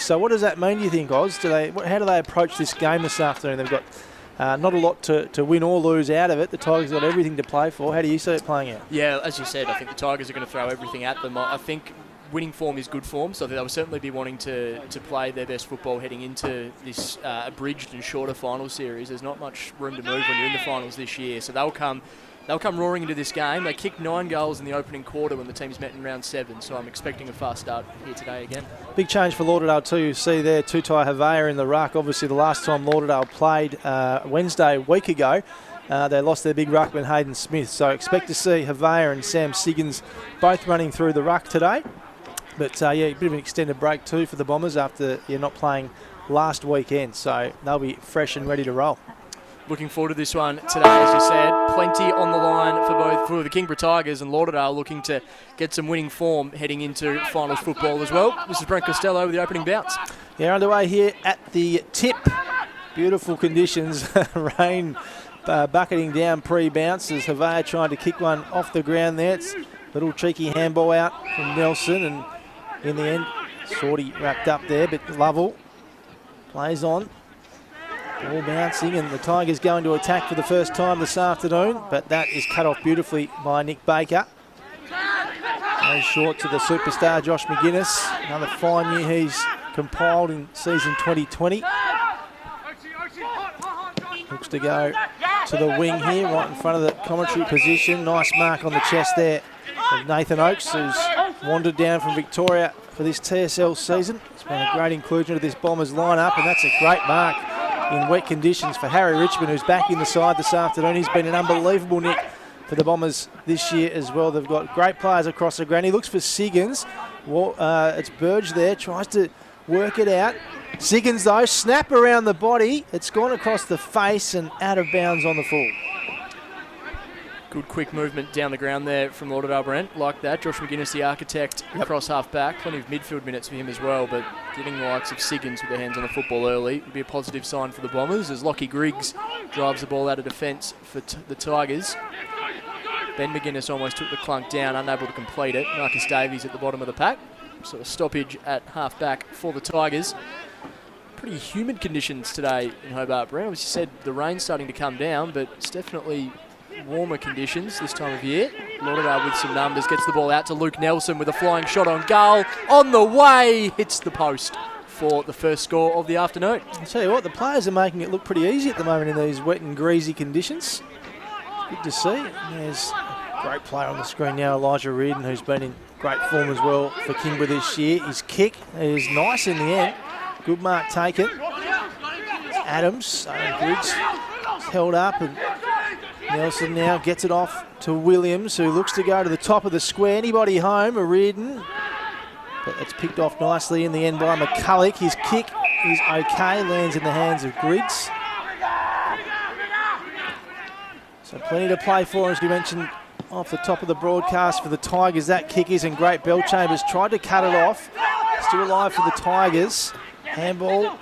So what does that mean, do you think, Oz? How do they approach this game this afternoon? They've got not a lot to win or lose out of it. The Tigers got everything to play for. How do you see it playing out? Yeah, as you said, I think the Tigers are going to throw everything at them. I think winning form is good form, so they'll certainly be wanting to play their best football heading into this abridged and shorter final series. There's not much room to move when you're in the finals this year, so they'll come roaring into this game. They kicked 9 goals in the opening quarter when the teams met in round 7, so I'm expecting a fast start here today again. Big change for Lauderdale too. You see there Tutai Havea in the ruck. Obviously the last time Lauderdale played Wednesday a week ago, they lost their big ruckman Hayden Smith. So expect to see Havea and Sam Siggins both running through the ruck today. But yeah, a bit of an extended break too for the Bombers after not playing last weekend. So they'll be fresh and ready to roll. Looking forward to this one today, as you said. Plenty on the line for the Kingborough Tigers, and Lauderdale looking to get some winning form heading into finals football as well. This is Brent Costello with the opening bounce. Yeah, underway here at the tip. Beautiful conditions. Rain bucketing down pre-bounces. Havea trying to kick one off the ground there. It's a little cheeky handball out from Nelson, and in the end, Sorty wrapped up there, but Lovell plays on. Ball bouncing, and the Tigers going to attack for the first time this afternoon, but that is cut off beautifully by Nick Baker. Goes short to the superstar Josh McGuinness. Another fine year he's compiled in season 2020. Looks to go to the wing here, right in front of the commentary position. Nice mark on the chest there of Nathan Oakes, who's wandered down from Victoria for this TSL season. It's been a great inclusion to this Bombers lineup, and that's a great mark in wet conditions for Harry Richmond, who's back in the side this afternoon. He's been an unbelievable nick for the Bombers this year as well. They've got great players across the ground. He looks for Siggins. Well, it's Burge there, tries to work it out. Siggins, though, snap around the body. It's gone across the face and out of bounds on the full. Good quick movement down the ground there from Lauderdale, Brent. Like that. Josh McGuinness, the architect, across half-back. Plenty of midfield minutes for him as well, but getting the likes of Siggins with their hands on the football early would be a positive sign for the Bombers as Lockie Griggs drives the ball out of defence for the Tigers. Ben McGuinness almost took the clunk down, unable to complete it. Marcus Davies at the bottom of the pack. Sort of stoppage at half-back for the Tigers. Pretty humid conditions today in Hobart, Brent. As you said, the rain's starting to come down, but it's definitely warmer conditions this time of year. Lauderdale with some numbers, gets the ball out to Luke Nelson with a flying shot on goal. On the way, hits the post for the first score of the afternoon. I'll tell you what, the players are making it look pretty easy at the moment in these wet and greasy conditions. Good to see. There's a great player on the screen now, Elijah Reardon, who's been in great form as well for Kingborough this year. His kick is nice in the end. Good mark taken. Adams, Griggs held up, and Nelson now gets it off to Williams, who looks to go to the top of the square. Anybody home? A Reardon. But it's picked off nicely in the end by McCulloch. His kick is okay, lands in the hands of Griggs. So plenty to play for, as we mentioned off the top of the broadcast for the Tigers. That kick isn't great. Bellchambers tried to cut it off. Still alive for the Tigers. Handball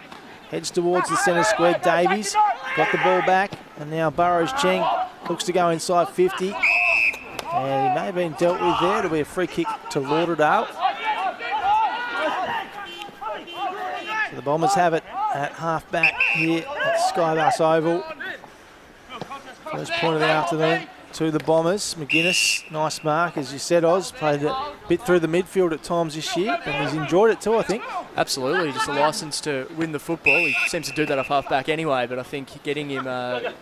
heads towards the centre square. Davies got the ball back, and now Burrows Cheng looks to go inside 50. And he may have been dealt with there. It'll be a free kick to Lauderdale. So the Bombers have it at half-back here at SkyBus Oval. First point of the afternoon to the Bombers. McGuinness, nice mark, as you said, Oz. Played a bit through the midfield at times this year, and he's enjoyed it too, I think. Absolutely, just a licence to win the football. He seems to do that off half-back anyway, but I think getting him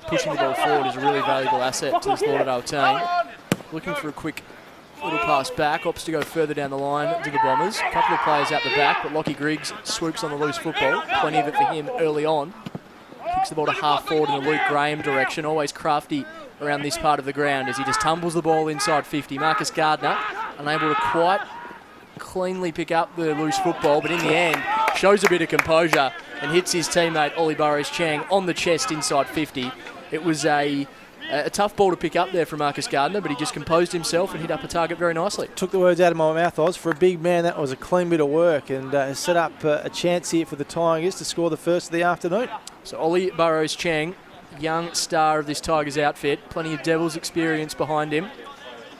pushing the ball forward is a really valuable asset to this Lauderdale team. Looking for a quick little pass back, opts to go further down the line to the Bombers. A couple of players out the back, but Lockie Griggs swoops on the loose football. Plenty of it for him early on. Kicks the ball to half forward in the Luke Graham direction, always crafty around this part of the ground as he just tumbles the ball inside 50. Marcus Gardner unable to quite cleanly pick up the loose football, but in the end shows a bit of composure and hits his teammate Ollie Burrows Chang on the chest inside 50. It was a tough ball to pick up there from Marcus Gardner, but he just composed himself and hit up a target very nicely. Took the words out of my mouth, Oz. For a big man, that was a clean bit of work, and set up a chance here for the Tigers to score the first of the afternoon. So Ollie Burrows Chang, young star of this Tigers outfit, plenty of Devils experience behind him,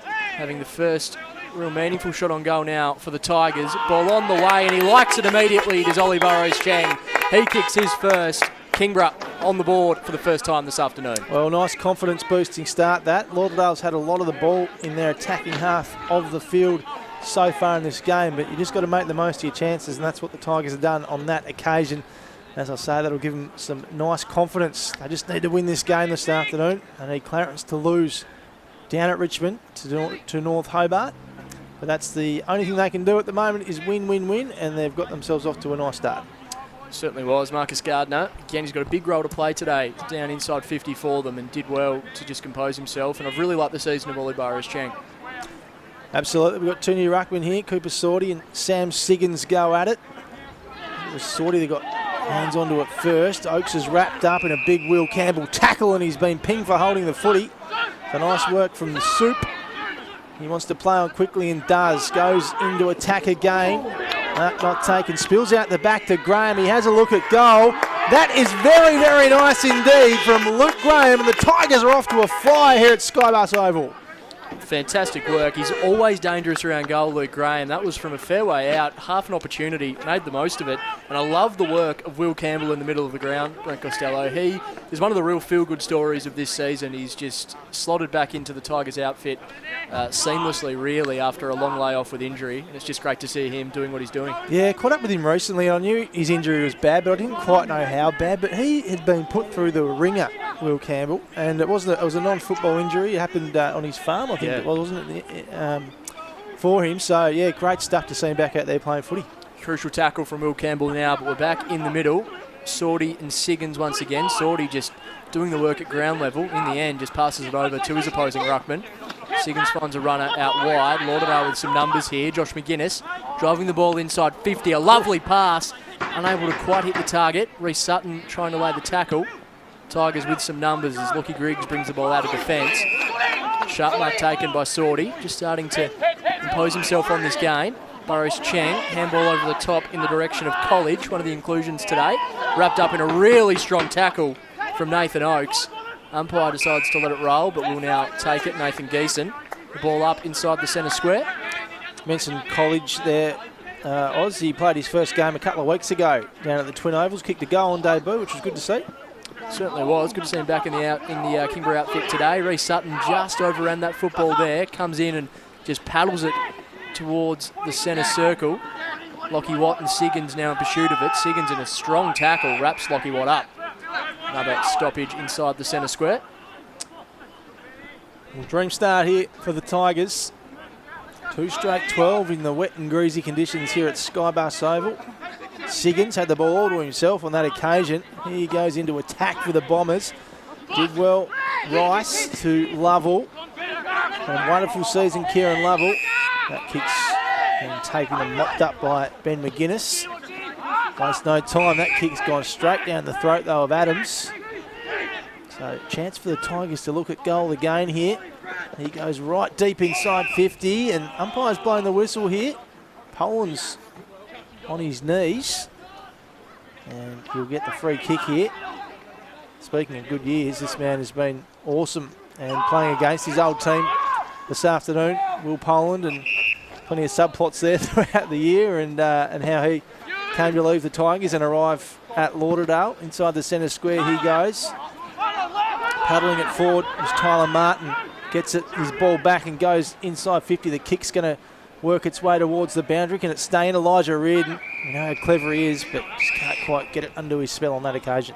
having the first real meaningful shot on goal now for the Tigers. Ball on the way, and he likes it immediately. It is Ollie Burrows-Chang. He kicks his first. Kingborough on the board for the first time this afternoon. Well, nice confidence-boosting start that. Lauderdale's had a lot of the ball in their attacking half of the field so far in this game, but you just got to make the most of your chances, and that's what the Tigers have done on that occasion. As I say, that'll give them some nice confidence. They just need to win this game this afternoon. They need Clarence to lose down at Richmond to North Hobart. But that's the only thing they can do at the moment is win, win, win, and they've got themselves off to a nice start. Certainly was. Marcus Gardner, again, he's got a big role to play today, down inside 50 for them, and did well to just compose himself. And I've really liked the season of Ollie Burrows-Chang. Absolutely. We've got two new ruckmen here, Cooper Sorty and Sam Siggins go at it. It was Sorty that got hands onto it first. Oakes is wrapped up in a big Will Campbell tackle, and he's been pinged for holding the footy. So nice work from the Soup. He wants to play on quickly and does. Goes into attack again. Not taken. Spills out the back to Graham. He has a look at goal. That is very, very nice indeed from Luke Graham. And the Tigers are off to a flyer here at SkyBus Oval. Fantastic work. He's always dangerous around goal, Luke Graham. That was from a fair way out, half an opportunity, made the most of it. And I love the work of Will Campbell in the middle of the ground, Brent Costello. He is one of the real feel-good stories of this season. He's just slotted back into the Tigers outfit seamlessly, really, after a long layoff with injury. And it's just great to see him doing what he's doing. Yeah, caught up with him recently. I knew his injury was bad, but I didn't quite know how bad. But he had been put through the ringer, Will Campbell, and it was a non-football injury. It happened on his farm, I think it was, wasn't it, for him. So, yeah, great stuff to see him back out there playing footy. Crucial tackle from Will Campbell now, but we're back in the middle. Sorty and Siggins once again. Sorty just doing the work at ground level. In the end, just passes it over to his opposing ruckman. Siggins finds a runner out wide. Lauderdale with some numbers here. Josh McGuinness driving the ball inside 50. A lovely pass. Unable to quite hit the target. Reece Sutton trying to lay the tackle. Tigers with some numbers as Lockie Griggs brings the ball out of defence. Sharp mark taken by Sorty. Just starting to impose himself on this game. Burrows-Chang, handball over the top in the direction of College, one of the inclusions today. Wrapped up in a really strong tackle from Nathan Oakes. Umpire decides to let it roll, but will now take it, Nathan Geeson. The ball up inside the centre square. Mentioned College there, Oz. He played his first game a couple of weeks ago down at the Twin Ovals. Kicked a goal on debut, which was good to see. Certainly was. Good to see him back in the Kingborough outfit today. Reece Sutton just overran that football there. Comes in and just paddles it towards the centre circle. Lockie Watt and Siggins now in pursuit of it. Siggins in a strong tackle, wraps Lockie Watt up. Another stoppage inside the centre square. Well, dream start here for the Tigers. 2 straight 12 in the wet and greasy conditions here at SkyBus Oval. Siggins had the ball all to himself on that occasion. He goes into attack for the Bombers. Did well. Rice to Lovell. And wonderful season, Kieran Lovell. That kick's been taken and mopped up by Ben McGuinness. Waste no time. That kick's gone straight down the throat, though, of Adams. So, chance for the Tigers to look at goal again here. He goes right deep inside 50, and umpire's blowing the whistle here. Poland's on his knees, and he'll get the free kick here. Speaking of good years, this man has been awesome and playing against his old team this afternoon, Will Poland, and plenty of subplots there throughout the year, and how he came to leave the Tigers and arrive at Lauderdale. Inside the centre square he goes. Paddling it forward as Tyler Martin gets his ball back and goes inside 50. The kick's going to work its way towards the boundary. Can it stay in? Elijah Reardon, you know how clever he is, but just can't quite get it under his spell on that occasion.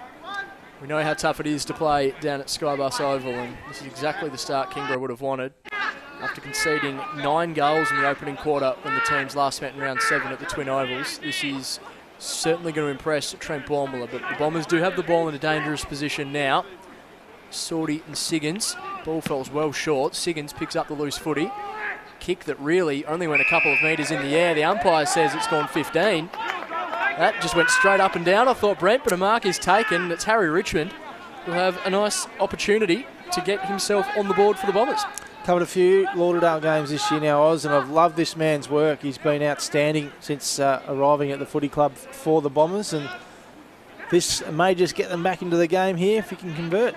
We know how tough it is to play down at SkyBus Oval, and this is exactly the start Kingborough would have wanted. After conceding 9 goals in the opening quarter when the teams last met in round 7 at the Twin Ovals, this is certainly going to impress Trent Baumler, but the Bombers do have the ball in a dangerous position now. Sorty and Siggins. Ball falls well short. Siggins picks up the loose footy. Kick that really only went a couple of metres in the air. The umpire says it's gone 15. That just went straight up and down, I thought, Brent, but a mark is taken. It's Harry Richmond who'll have a nice opportunity to get himself on the board for the Bombers. Covered a few Lauderdale games this year now, Oz, and I've loved this man's work. He's been outstanding since arriving at the footy club for the Bombers, and this may just get them back into the game here if he can convert.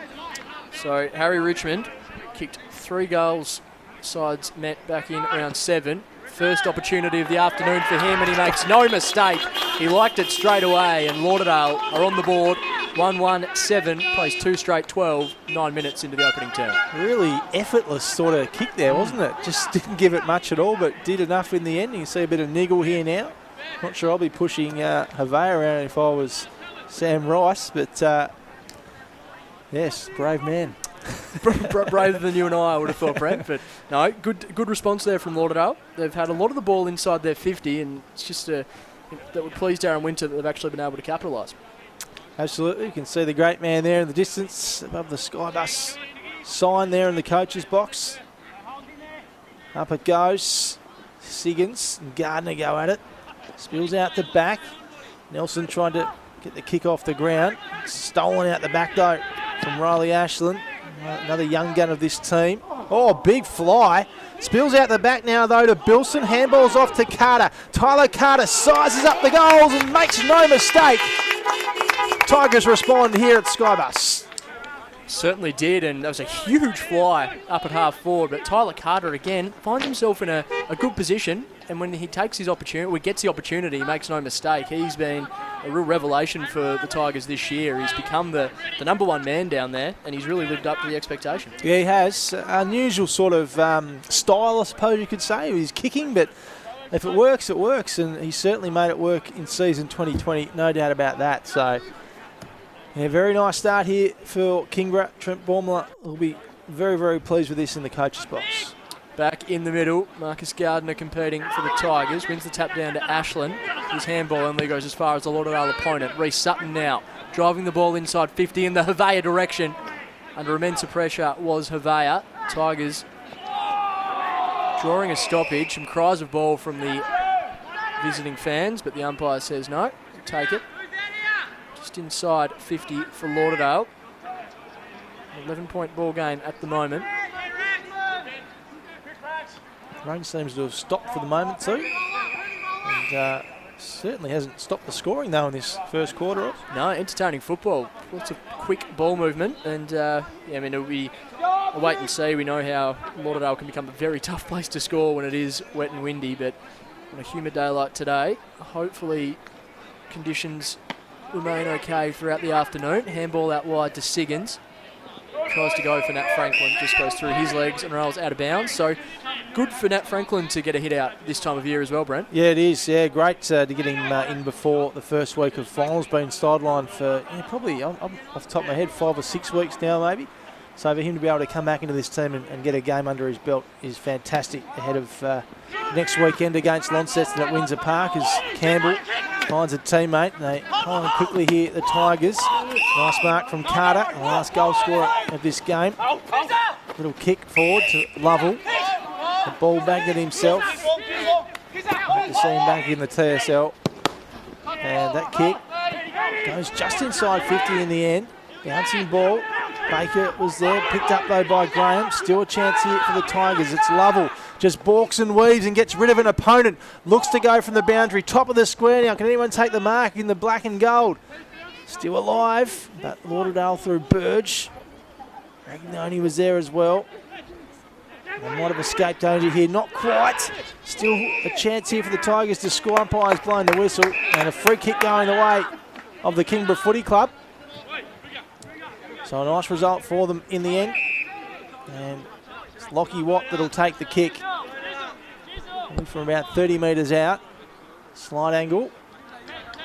So Harry Richmond kicked 3 goals sides met back in round 7. First opportunity of the afternoon for him, and he makes no mistake. He liked it straight away, and Lauderdale are on the board. 1-1-7, plays 2 straight 12, 9 minutes into the opening term. Really effortless sort of kick there, wasn't it? Just didn't give it much at all, but did enough in the end. You can see a bit of niggle here now. Not sure I'll be pushing Havea around if I was Sam Rice, but yes, brave man. Braver than you and I would have thought, Brent. But no, good response there from Lauderdale. They've had a lot of the ball inside their 50, and it's just that would please Darren Winter that they've actually been able to capitalise. Absolutely. You can see the great man there in the distance above the SkyBus sign there in the coach's box. Up it goes. Siggins and Gardner go at it. Spills out the back. Nelson trying to get the kick off the ground. Stolen out the back though from Riley Ashland. Another young gun of this team. Oh, big fly. Spills out the back now, though, to Bilson. Handballs off to Carter. Tyler Carter sizes up the goals and makes no mistake. Tigers respond here at SkyBus. Certainly did, and that was a huge fly up at half forward. But Tyler Carter, again, finds himself in a good position. And when he takes his opportunity, or gets the opportunity, he makes no mistake. He's been a real revelation for the Tigers this year. He's become the number one man down there, and he's really lived up to the expectation. Yeah, he has. Unusual sort of style, I suppose you could say. He's kicking, but if it works, it works. And he certainly made it work in season 2020, no doubt about that. So, yeah, very nice start here for Kingborough. Trent Baumler will be very, very pleased with this in the coach's box. Back in the middle, Marcus Gardner competing for the Tigers. Wins the tap down to Ashland. His handball only goes as far as the Lauderdale opponent. Reece Sutton now driving the ball inside 50 in the Havea direction. Under immense pressure was Havea. Tigers drawing a stoppage. Some cries of ball from the visiting fans, but the umpire says no, take it. Just inside 50 for Lauderdale. 11-point ball game at the moment. Rain seems to have stopped for the moment too. And certainly hasn't stopped the scoring though in this first quarter. No, entertaining football. Lots of quick ball movement. And yeah, I mean, it'll be a wait and see. We know how Lauderdale can become a very tough place to score when it is wet and windy. But on a humid day like today, hopefully conditions remain okay throughout the afternoon. Handball out wide to Siggins. Tries to go for Nat Franklin, just goes through his legs and rolls out of bounds. So good for Nat Franklin to get a hit out this time of year as well, Brent. Yeah, it is. Yeah, great to get him in before the first week of finals. Been sidelined for probably, I'm off the top of my head, 5 or 6 weeks now maybe. So for him to be able to come back into this team and get a game under his belt is fantastic ahead of next weekend against Launceston at Windsor Park as Campbell finds a teammate. They find quickly here the Tigers. Nice mark from Carter, the last goal scorer of this game. Little kick forward to Lovell. The ball bagged at himself. Good to see him back in the TSL. And that kick goes just inside 50 in the end. Bouncing ball. Baker was there, picked up though by Graham. Still a chance here for the Tigers. It's Lovell. Just balks and weaves and gets rid of an opponent. Looks to go from the boundary. Top of the square now. Can anyone take the mark in the black and gold? Still alive. But Lauderdale through Burge. Ragnoni was there as well. They might have escaped danger here. Not quite. Still a chance here for the Tigers to score. Umpire's blowing the whistle. And a free kick going the way of the Kingborough Footy Club. So a nice result for them in the end. And it's Lockie Watt that'll take the kick. From about 30 metres out. Slight angle.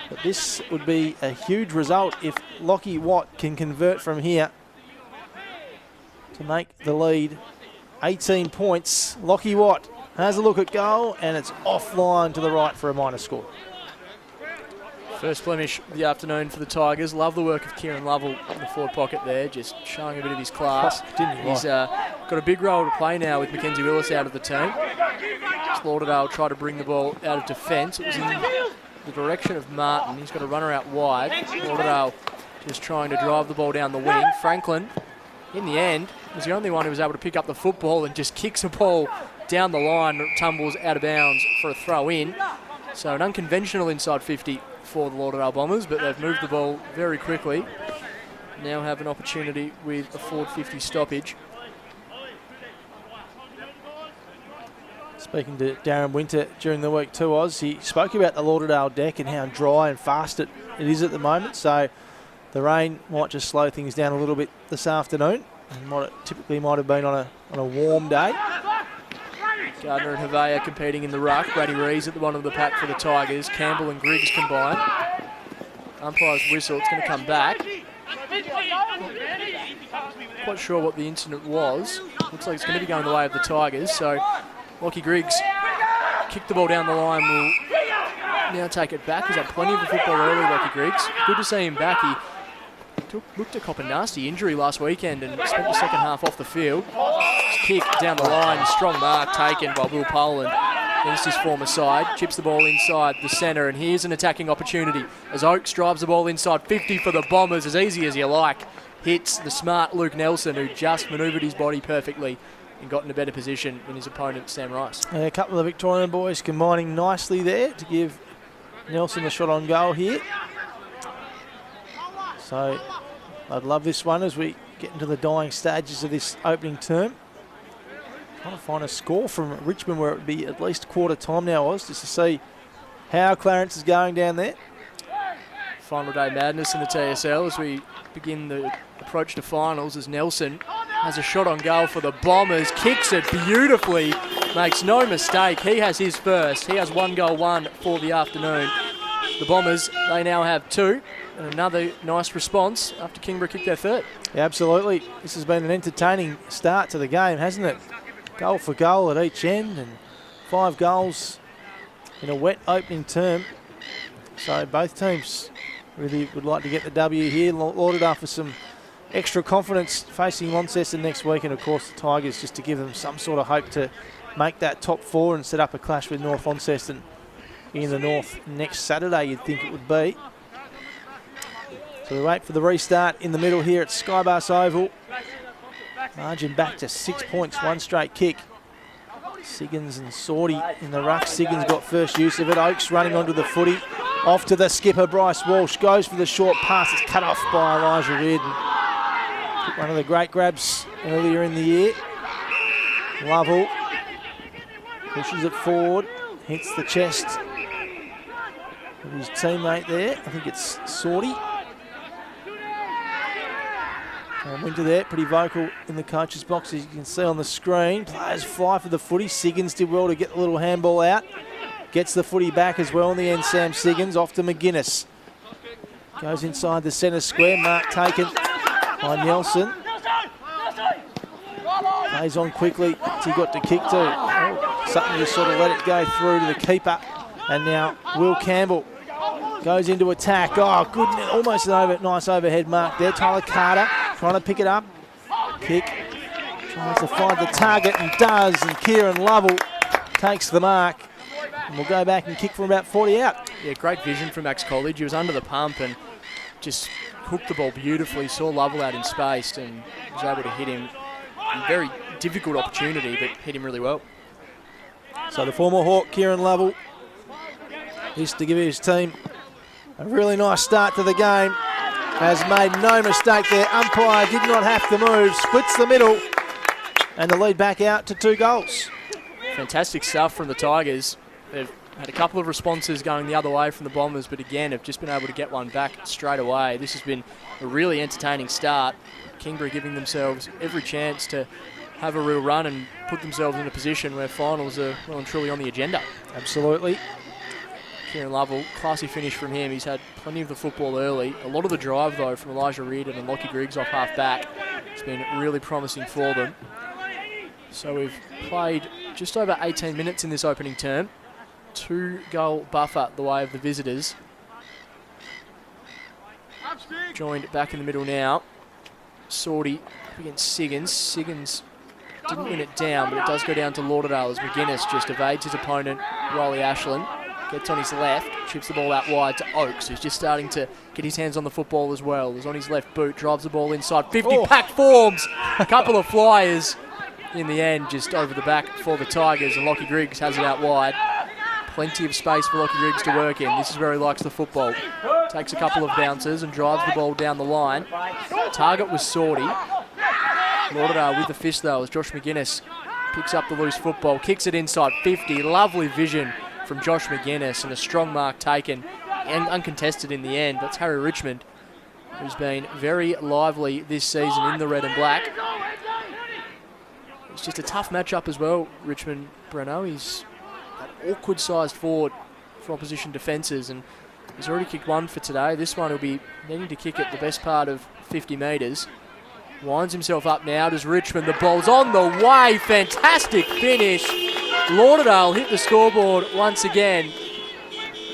But this would be a huge result if Lockie Watt can convert from here to make the lead 18 points. Lockie Watt has a look at goal and it's offline to the right for a minor score. First blemish of the afternoon for the Tigers. Love the work of Kieran Lovell in the forward pocket there, just showing a bit of his class. He's got a big role to play now with Mackenzie Willis out of the team. Lauderdale tried to bring the ball out of defence. It was in the direction of Martin. He's got a runner out wide. Lauderdale just trying to drive the ball down the wing. Franklin, in the end, was the only one who was able to pick up the football and just kicks a ball down the line, tumbles out of bounds for a throw in. So an unconventional inside 50 for the Lauderdale Bombers, but they've moved the ball very quickly. Now have an opportunity with a forward 50 stoppage. Speaking to Darren Winter during the week too, he spoke about the Lauderdale deck and how dry and fast it is at the moment. So the rain might just slow things down a little bit this afternoon. And typically might have been on a warm day. Gardner and Havea competing in the ruck. Brady Rees at the bottom of the pack for the Tigers. Campbell and Griggs combined. Umpire's whistle. It's going to come back. Quite sure what the incident was. Looks like it's going to be going the way of the Tigers. So Lockie Griggs kicked the ball down the line. Will now take it back. He's had plenty of the football early, Lockie Griggs. Good to see him back. He looked to cop a nasty injury last weekend and spent the second half off the field. Kick down the line, strong mark taken by Will Poland against his former side. Chips the ball inside the centre, and here's an attacking opportunity as Oakes drives the ball inside 50 for the Bombers, as easy as you like. Hits the smart Luke Nelson, who just manoeuvred his body perfectly and got in a better position than his opponent, Sam Rice. A couple of the Victorian boys combining nicely there to give Nelson a shot on goal here. So I'd love this one as we get into the dying stages of this opening term. Trying to find a score from Richmond where it would be at least quarter time now, just to see how Clarence is going down there. Final day madness in the TSL as we begin the approach to finals, as Nelson has a shot on goal for the Bombers, kicks it beautifully, makes no mistake. He has his first. He has 1 goal, 1 for the afternoon. The Bombers, they now have 2. And another nice response after Kingborough kicked their third. Yeah, absolutely. This has been an entertaining start to the game, hasn't it? Goal for goal at each end and 5 goals in a wet opening term. So both teams really would like to get the W here. Lauderdale for some extra confidence facing Launceston next week, and of course the Tigers just to give them some sort of hope to make that top 4 and set up a clash with North Launceston in the north next Saturday, you'd think it would be. So we wait for the restart in the middle here at SkyBus Oval. Margin back to 6 points, 1 straight kick. Siggins and Sorty in the ruck. Siggins got first use of it. Oakes running onto the footy. Off to the skipper, Bryce Walsh. Goes for the short pass. It's cut off by Elijah Reardon. One of the great grabs earlier in the year. Lovell pushes it forward. Hits the chest of his teammate there. I think it's Sorty. Winter there, pretty vocal in the coach's box, as you can see on the screen. Players fly for the footy. Siggins did well to get the little handball out. Gets the footy back as well in the end, Sam Siggins. Off to McGuinness. Goes inside the centre square. Mark taken by Nelson. Plays on quickly. He got to kick to. Oh, Sutton just sort of let it go through to the keeper. And now Will Campbell goes into attack. Oh, good. Almost an nice overhead mark there. Tyler Carter trying to pick it up. Kick. Tries to find the target and does. And Kieran Lovell takes the mark. And we'll go back and kick from about 40 out. Yeah, great vision from Max College. He was under the pump and just hooked the ball beautifully. Saw Lovell out in space and was able to hit him. A very difficult opportunity, but hit him really well. So the former Hawk, Kieran Lovell, used to give his team a really nice start to the game. Has made no mistake there. Umpire did not have to move. Splits the middle. And the lead back out to 2 goals. Fantastic stuff from the Tigers. They've had a couple of responses going the other way from the Bombers, but again, have just been able to get one back straight away. This has been a really entertaining start. Kingborough giving themselves every chance to have a real run and put themselves in a position where finals are well and truly on the agenda. Absolutely. Kieran Lovell, classy finish from him. He's had plenty of the football early. A lot of the drive, though, from Elijah Reardon and Lockie Griggs off half-back. It's been really promising for them. So we've played just over 18 minutes in this opening term. 2-goal buffer the way of the visitors. Joined back in the middle now. Sorty against Siggins. Siggins didn't win it down, but it does go down to Lauderdale as McGuinness just evades his opponent, Rolly Ashland. Gets on his left, chips the ball out wide to Oakes, who's just starting to get his hands on the football as well. He's on his left boot, drives the ball inside 50, pack forms. A couple of flyers in the end, just over the back for the Tigers, and Lockie Griggs has it out wide. Plenty of space for Lockie Griggs to work in. This is where he likes the football. Takes a couple of bounces and drives the ball down the line. Target was Sorty. Lauderdale with the fist though, as Josh McGuinness picks up the loose football, kicks it inside 50. Lovely vision from Josh McGuinness and a strong mark taken and uncontested in the end. That's Harry Richmond, who's been very lively this season in the red and black. It's just a tough matchup as well, Richmond, Breno. He's an awkward-sized forward for opposition defences, and he's already kicked one for today. This one will be needing to kick it the best part of 50 metres. Winds himself up now. Does Richmond? The ball's on the way. Fantastic finish. Lauderdale hit the scoreboard once again.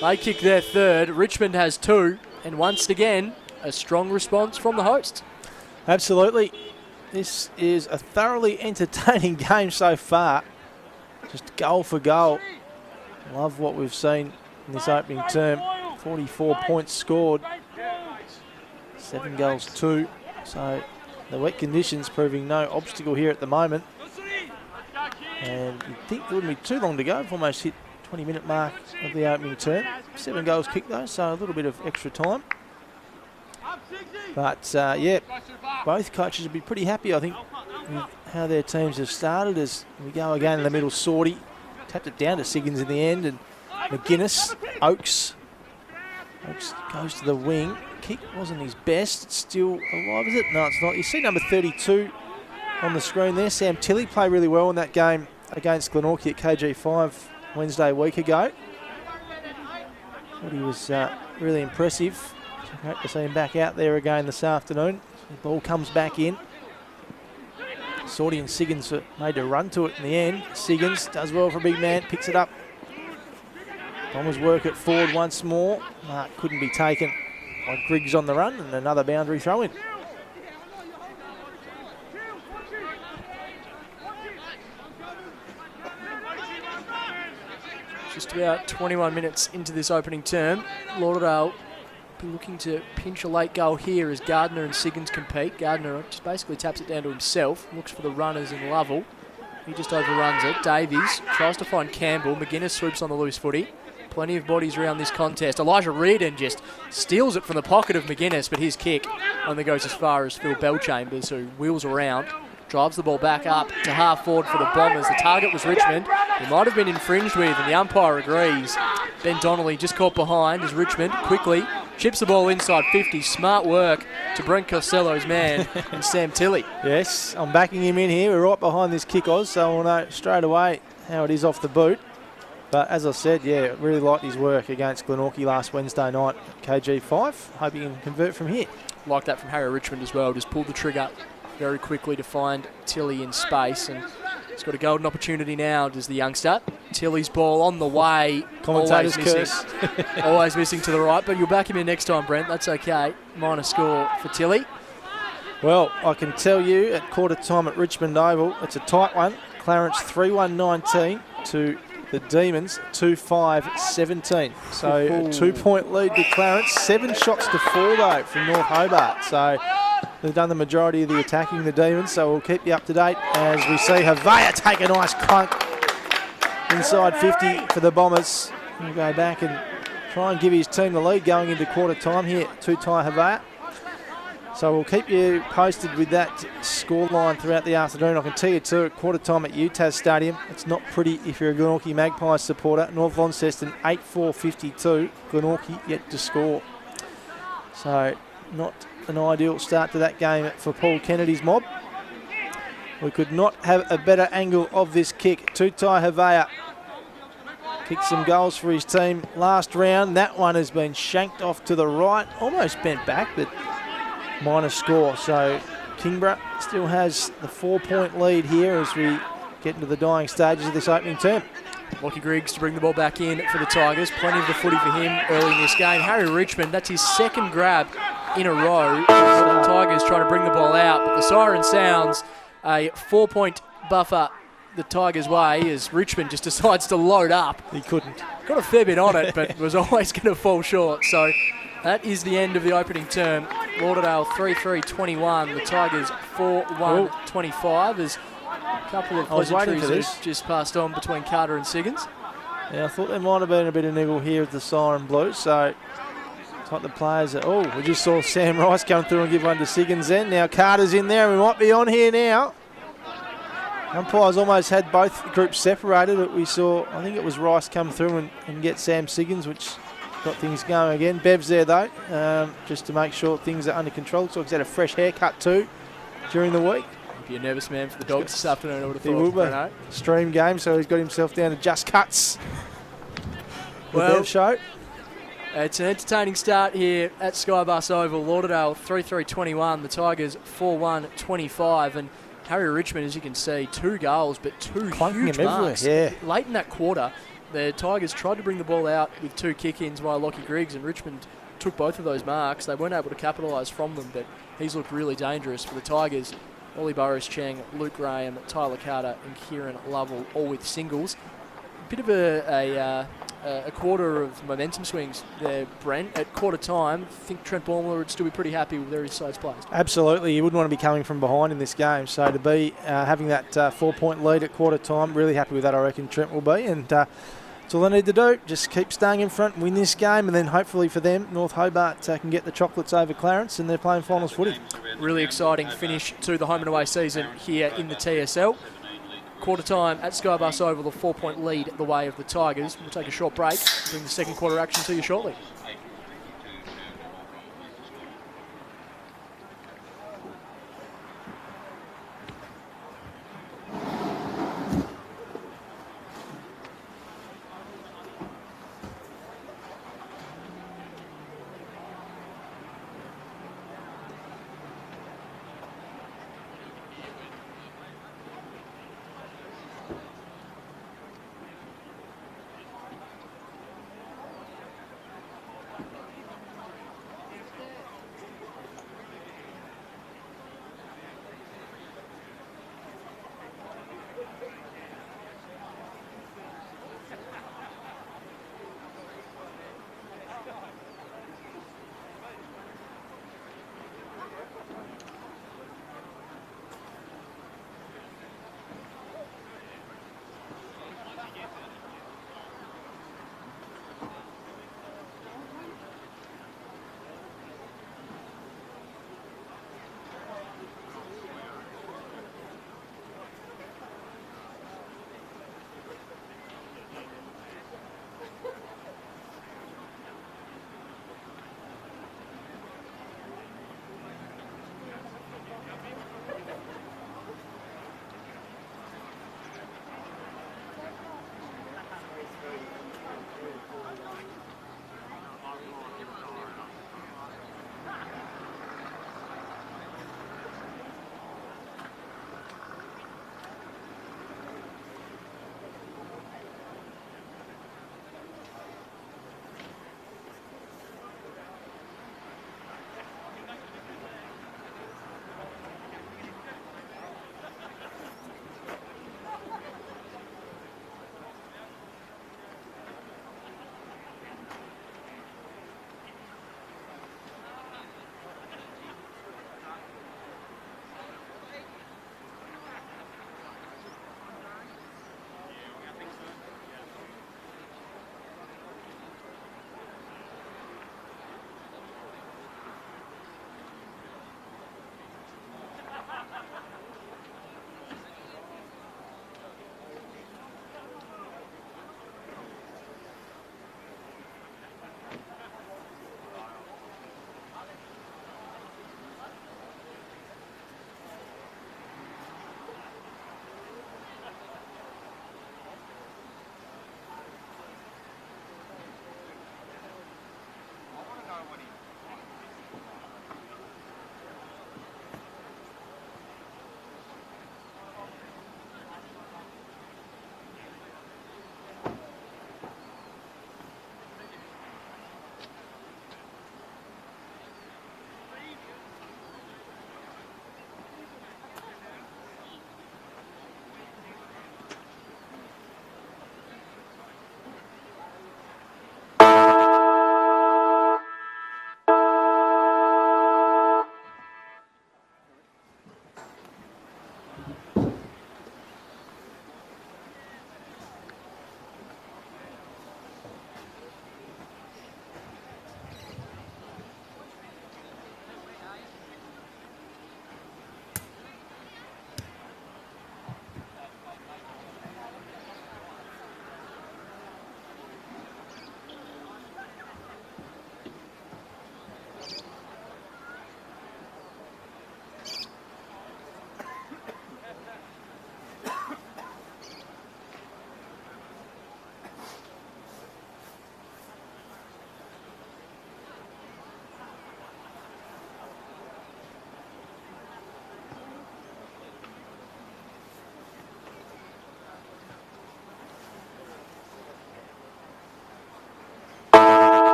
They kick their third. Richmond has two, and once again, a strong response from the hosts. Absolutely. This is a thoroughly entertaining game so far. Just goal for goal. Love what we've seen in this opening term. 44 points scored. 7 goals, 2. So the wet conditions proving no obstacle here at the moment. And you'd think it wouldn't be too long to go. We've almost hit 20-minute mark of the opening term. 7 goals kicked though, so a little bit of extra time. But yeah, both coaches would be pretty happy, I think, with how their teams have started. As we go again in the middle, Sorty tapped it down to Siggins in the end, and McGuinness, Oakes goes to the wing. Kick wasn't his best. It's still alive, is it? No, it's not. You see number 32 on the screen there. Sam Tilley played really well in that game against Glenorchy at KG5 Wednesday week ago. Thought he was really impressive. Great to see him back out there again this afternoon. The ball comes back in. Sorty and Siggins made a run to it in the end. Siggins does well for a big man, picks it up. Bombers work it forward once more. Mark couldn't be taken by Griggs on the run, and another boundary throw in. Just about 21 minutes into this opening term. Lauderdale looking to pinch a late goal here as Gardner and Siggins compete. Gardner just basically taps it down to himself, looks for the runners in Lovell. He just overruns it. Davies tries to find Campbell. McGuinness swoops on the loose footy. Plenty of bodies around this contest. Elijah Reardon just steals it from the pocket of McGuinness, but his kick only goes as far as Phil Bellchambers, who wheels around, drives the ball back up to half forward for the Bombers. The target was Richmond. He might have been infringed with, and the umpire agrees. Ben Donnelly just caught behind as Richmond quickly chips the ball inside 50. Smart work to Brent Costello's man and Sam Tilley. Yes, I'm backing him in here. We're right behind this kick, Oz, so we'll know straight away how it is off the boot. But as I said, yeah, really liked his work against Glenorchy last Wednesday night at KG5. Hope he can convert from here. Like that from Harry Richmond as well. Just pulled the trigger very quickly to find Tilley in space, and he's got a golden opportunity now, does the youngster. Tilley's ball on the way. Commentator's always curse. missing. Always missing to the right, but you'll back him in next time, Brent. That's okay. Minor score for Tilley. Well, I can tell you at quarter time at Richmond Oval, it's a tight one. Clarence 3-1-19 to the Demons 2-5-17. So a 2-point lead to Clarence. 7 shots to 4 though from North Hobart. So they've done the majority of the attacking, the Demons, so we'll keep you up to date as we see Havea take a nice clunk inside 50 for the Bombers. He'll go back and try and give his team the lead going into quarter time here, Tutai Havea. So we'll keep you posted with that scoreline throughout the afternoon. I can tell you too, at quarter time at UTAS Stadium, it's not pretty if you're a Glenorchy Magpies supporter. North Launceston 8-4-52, Glenorchy yet to score. So not an ideal start to that game for Paul Kennedy's mob. We could not have a better angle of this kick. Tutai Havea kicked some goals for his team last round. That one has been shanked off to the right, almost bent back, but minor score. So Kingborough still has the 4-point lead here as we get into the dying stages of this opening term. Lockie Griggs to bring the ball back in for the Tigers. Plenty of the footy for him early in this game. Harry Richmond, that's his second grab in a row. The Tigers trying to bring the ball out, but the siren sounds. A 4-point buffer the Tigers' way as Richmond just decides to load up. He couldn't. Got a fair bit on it, but was always going to fall short. So that is the end of the opening term. Lauderdale 3-3-21. The Tigers 4-1-25 as a couple of pleasantries just passed on between Carter and Siggins. Yeah, I thought there might have been a bit of niggle here with the siren blue. So like the players that, oh, we just saw Sam Rice come through and give one to Siggins then. Now Carter's in there and we might be on here now. Umpires almost had both groups separated. We saw, I think it was Rice come through and get Sam Siggins, which got things going again. Bev's there though, just to make sure things are under control. So he's had a fresh haircut too during the week. He'll be a nervous man for the Dogs this afternoon, I would have thought. He will be. Stream game, so he's got himself down to Just Cuts. The Bev show. It's an entertaining start here at SkyBus Oval. Lauderdale 3-3-21, the Tigers 4-1-25, and Harry Richmond, as you can see, 2 goals, but 2 huge marks. Yeah. Late in that quarter, the Tigers tried to bring the ball out with 2 kick-ins by Lockie Griggs, and Richmond took both of those marks. They weren't able to capitalise from them, but he's looked really dangerous for the Tigers. Ollie Burrows-Cheng, Luke Graham, Tyler Carter and Kieran Lovell, all with singles. Bit of a quarter of momentum swings there, Brent. At quarter time, I think Trent Baumler would still be pretty happy with where his side's placed. Absolutely. You wouldn't want to be coming from behind in this game. So to be having that 4-point lead at quarter time, really happy with that, I reckon Trent will be. And that's all they need to do. Just keep staying in front and win this game. And then hopefully for them, North Hobart can get the chocolates over Clarence and they're playing finals footy. Really exciting finish to the home and away season here in the TSL. Quarter time at SkyBus Oval, a 4-point lead the way of the Tigers. We'll take a short break, bring the second quarter action to you shortly.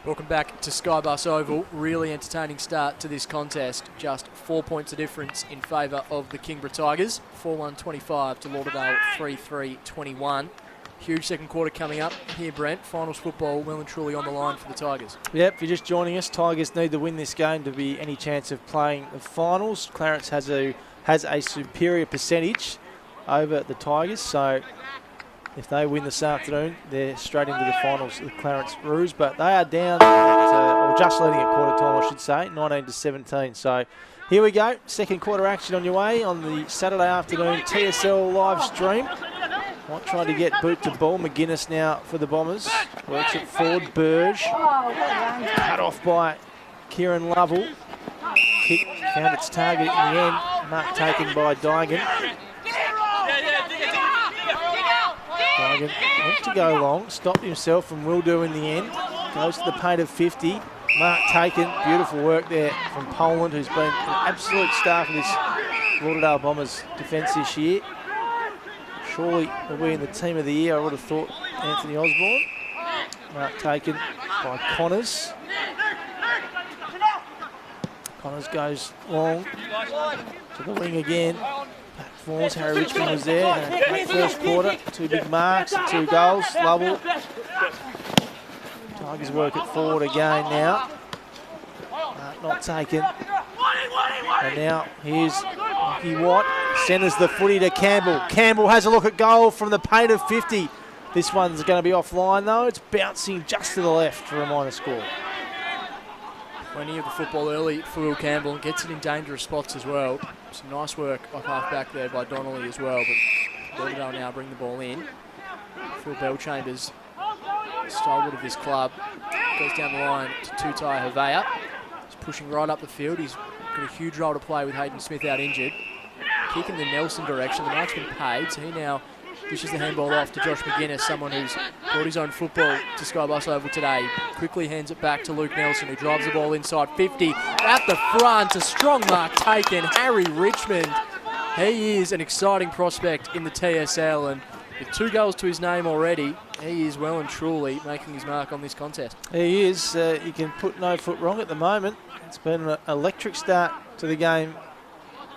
Welcome back to SkyBus Oval. Really entertaining start to this contest. Just 4 points of difference in favour of the Kingborough Tigers. 4-1-25 to Lauderdale 3-3-21. Huge second quarter coming up here, Brent. Finals football well and truly on the line for the Tigers. Yep, if you're just joining us, Tigers need to win this game to be any chance of playing the finals. Clarence has a superior percentage over the Tigers, so if they win this afternoon, they're straight into the finals of the Clarence Roos. But they are down, or just leading at quarter time, I should say, 19-17. So here we go. Second quarter action on your way on the Saturday afternoon TSL live stream. Might try to get boot to ball. McGuinness now for the Bombers. Works it forward. Burge. Cut off by Kieran Lovell. Kick found its target in the end. Mark taken by Dygan. Dygan went to go long, stopped himself and will do in the end. Goes to the paint of 50. Mark taken, beautiful work there from Poland, who's been an absolute star for this Lauderdale Bombers defence this year. Surely will be in the team of the year, I would have thought, Anthony Osborne. Mark taken by Connors. Connors goes long to the wing again. Forms. Harry Richmond was there. Had a great first quarter. 2 big marks, 2 goals. Lovell. Tigers work it forward again now. Not taken. And now here's Lucky Watt. Centres the footy to Campbell. Campbell has a look at goal from the paint of 50. This one's going to be offline though. It's bouncing just to the left for a minor score. Plenty of the football early for Will Campbell and gets it in dangerous spots as well. Some nice work off half back there by Donnelly as well, but Lauderdale now bring the ball in. Phil Bellchambers, stalwart of this club, goes down the line to Tutai Havea. He's pushing right up the field. He's got a huge role to play with Hayden Smith out injured. Kick in the Nelson direction. The mark's been paid, so he now dishes the handball off to Josh McGuinness, someone who's brought his own football to SkyBus Oval today. Quickly hands it back to Luke Nelson, who drives the ball inside 50. At the front, a strong mark taken. Harry Richmond. He is an exciting prospect in the TSL, and with 2 goals to his name already, he is well and truly making his mark on this contest. He is. He can put no foot wrong at the moment. It's been an electric start to the game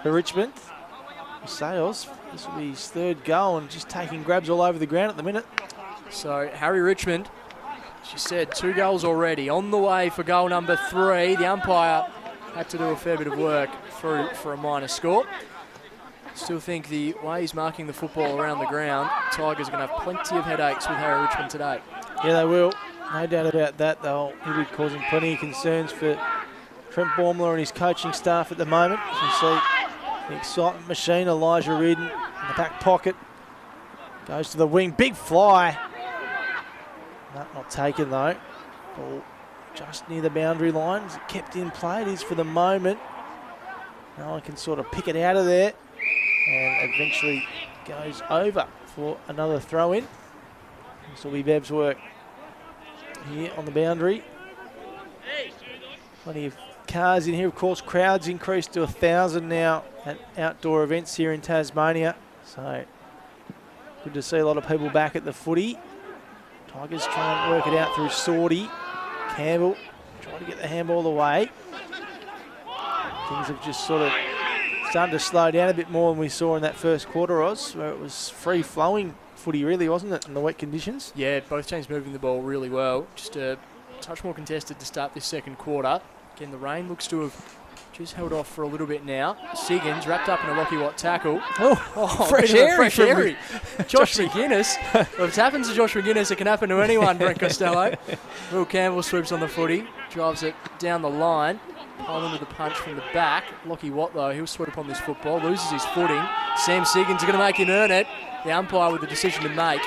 for Richmond. Sales, this will be his 3rd goal and just taking grabs all over the ground at the minute. So Harry Richmond, she said 2 goals already, on the way for goal number 3. The umpire had to do a fair bit of work for a minor score. Still think the way he's marking the football around the ground, Tigers are going to have plenty of headaches with Harry Richmond today. Yeah, they will. No doubt about that. He'll be causing plenty of concerns for Trent Baumler and his coaching staff at the moment. As you see, the excitement machine, Elijah Reardon in the back pocket. Goes to the wing, big fly. Not taken though. Ball just near the boundary line. Is it kept in play? It is for the moment. No one can sort of pick it out of there. And eventually goes over for another throw in. This will be Bev's work here on the boundary. Plenty of cars in here, of course. Crowds increased to 1,000 now at outdoor events here in Tasmania. So good to see a lot of people back at the footy. Tigers try and work it out through Sorty. Campbell trying to get the handball away. Things have just sort of started to slow down a bit more than we saw in that first quarter, Oz, where it was free-flowing footy really, wasn't it, in the wet conditions? Yeah, both teams moving the ball really well. Just a touch more contested to start this second quarter. Again, the rain looks to have just held off for a little bit now. Siggins wrapped up in a Lockie Watt tackle. Fresh airy. Josh McGuinness. Well, if it happens to Josh McGuinness, it can happen to anyone, Brent Costello. Will Campbell swoops on the footy, drives it down the line. Poland with the punch from the back. Lockie Watt, though, he'll sweat upon this football, loses his footing. Sam Siggins are going to make him earn it. The umpire with the decision to make.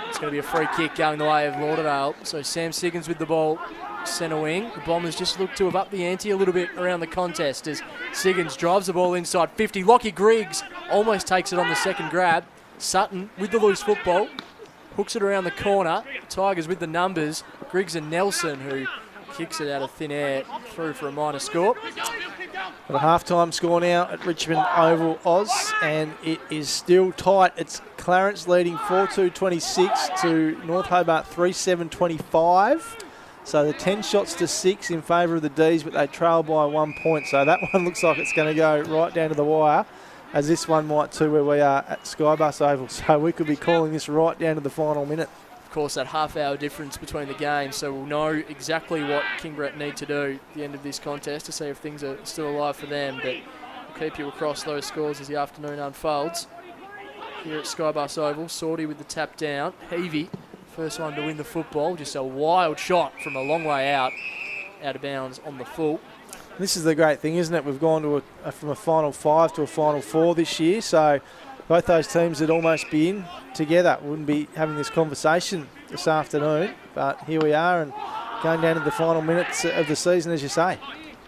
It's going to be a free kick going the way of Lauderdale. So Sam Siggins with the ball, centre wing. The Bombers just look to have upped the ante a little bit around the contest as Siggins drives the ball inside 50. Lockie Griggs almost takes it on the second grab. Sutton with the loose football, hooks it around the corner. Tigers with the numbers. Griggs and Nelson, who kicks it out of thin air through for a minor score. Got a half-time score now at Richmond Oval, Oz, and it is still tight. It's Clarence leading 4-2-26 to North Hobart 3-7-25. So the 10 shots to 6 in favour of the D's, but they trail by 1 point. So that one looks like it's going to go right down to the wire, as this one might too, where we are at SkyBus Oval. So we could be calling this right down to the final minute. Of course, that half-hour difference between the games, so we'll know exactly what Kingborough need to do at the end of this contest to see if things are still alive for them. But we'll keep you across those scores as the afternoon unfolds. Here at SkyBus Oval, Sorty with the tap down. Heavey, first one to win the football. Just a wild shot from a long way out of bounds on the full. This is the great thing, isn't it? We've gone to from a Final 5 to a Final 4 this year, so both those teams would almost be in together. Wouldn't be having this conversation this afternoon, but here we are and going down to the final minutes of the season, as you say.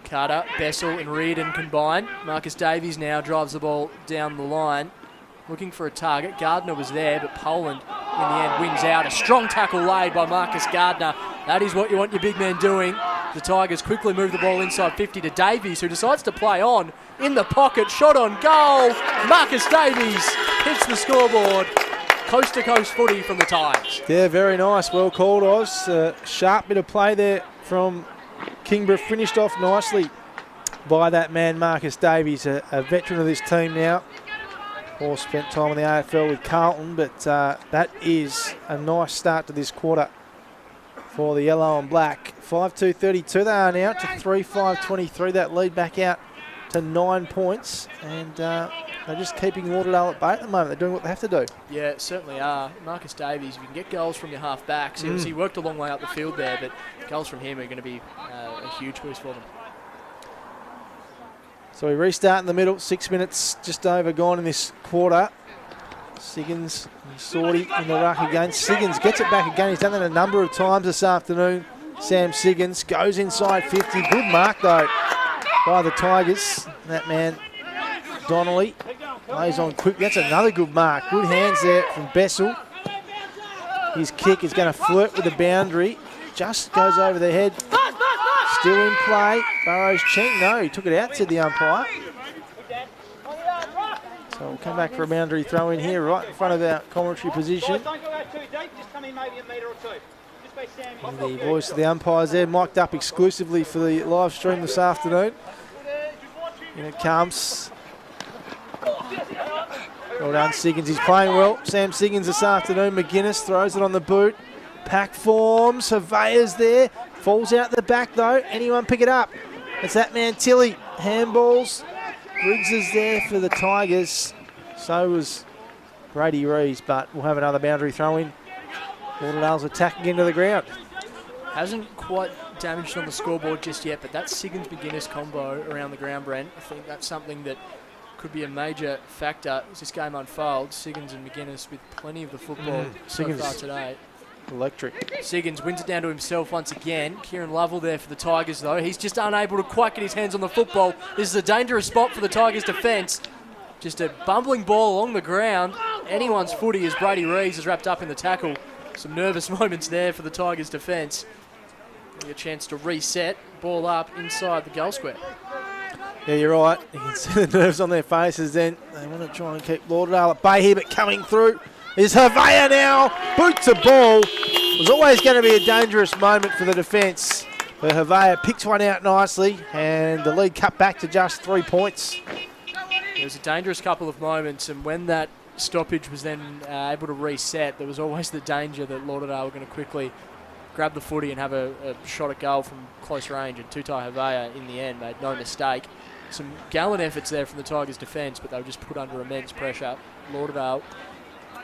Carter, Bessel and Reardon combine. Marcus Davies now drives the ball down the line, looking for a target. Gardner was there, but Poland in the end wins out. A strong tackle laid by Marcus Gardner. That is what you want your big men doing. The Tigers quickly move the ball inside 50 to Davies, who decides to play on. In the pocket, shot on goal. Marcus Davies hits the scoreboard. Coast-to-coast footy from the Tigers. Yeah, very nice. Well called, Oz. Sharp bit of play there from Kingborough. Finished off nicely by that man, Marcus Davies, a veteran of this team now. Or spent time in the AFL with Carlton, but that is a nice start to this quarter for the yellow and black. 5-2-32 they are now to 3-5-23. That lead back out to 9 points, and they're just keeping Lauderdale at bay at the moment. They're doing what they have to do. Yeah, certainly are. Marcus Davies, if you can get goals from your half-backs, he worked a long way up the field there, but goals from him are going to be a huge boost for them. So we restart in the middle, 6 minutes just over gone in this quarter. Siggins and Sorty in the ruck again. Siggins gets it back again. He's done that a number of times this afternoon. Sam Siggins goes inside 50. Good mark though by the Tigers. That man, Donnelly, lays on quick. That's another good mark. Good hands there from Bessel. His kick is going to flirt with the boundary. Just goes over the head. Still in play. Burrows Cheng. No, he took it out, said the umpire. So we'll come back for a boundary throw in here, right in front of our commentary position. And the voice of the umpires there, mic'd up exclusively for the live stream this afternoon. In it comes. Well done, Siggins. He's playing well. Sam Siggins this afternoon. McGuinness throws it on the boot. Pack forms. Surveyor's there. Falls out the back though. Anyone pick it up? It's that man Tilly. Handballs. Briggs is there for the Tigers. So was Brady Rees, but we'll have another boundary throw in. Lauderdale's attacking into the ground. Hasn't quite damaged on the scoreboard just yet, but that Siggins-McGuinness combo around the ground, Brent, I think that's something that could be a major factor as this game unfolds. Siggins and McGuinness with plenty of the football so far today. Electric. Siggins wins it down to himself once again. Kieran Lovell there for the Tigers though. He's just unable to quite get his hands on the football. This is a dangerous spot for the Tigers defence. Just a bumbling ball along the ground. Anyone's footy as Brady Rees is wrapped up in the tackle. Some nervous moments there for the Tigers defence. A chance to reset. Ball up inside the goal square. Yeah, you're right. You can see the nerves on their faces then. They want to try and keep Lauderdale at bay here, but coming through is Havea now. Boot to ball. It was always going to be a dangerous moment for the defence. But Havea picks one out nicely, and the lead cut back to just 3 points. It was a dangerous couple of moments, and when that stoppage was then able to reset, there was always the danger that Lauderdale were going to quickly grab the footy and have a shot at goal from close range, and Tutai Havea in the end made no mistake. Some gallant efforts there from the Tigers' defence, but they were just put under immense pressure. Lauderdale,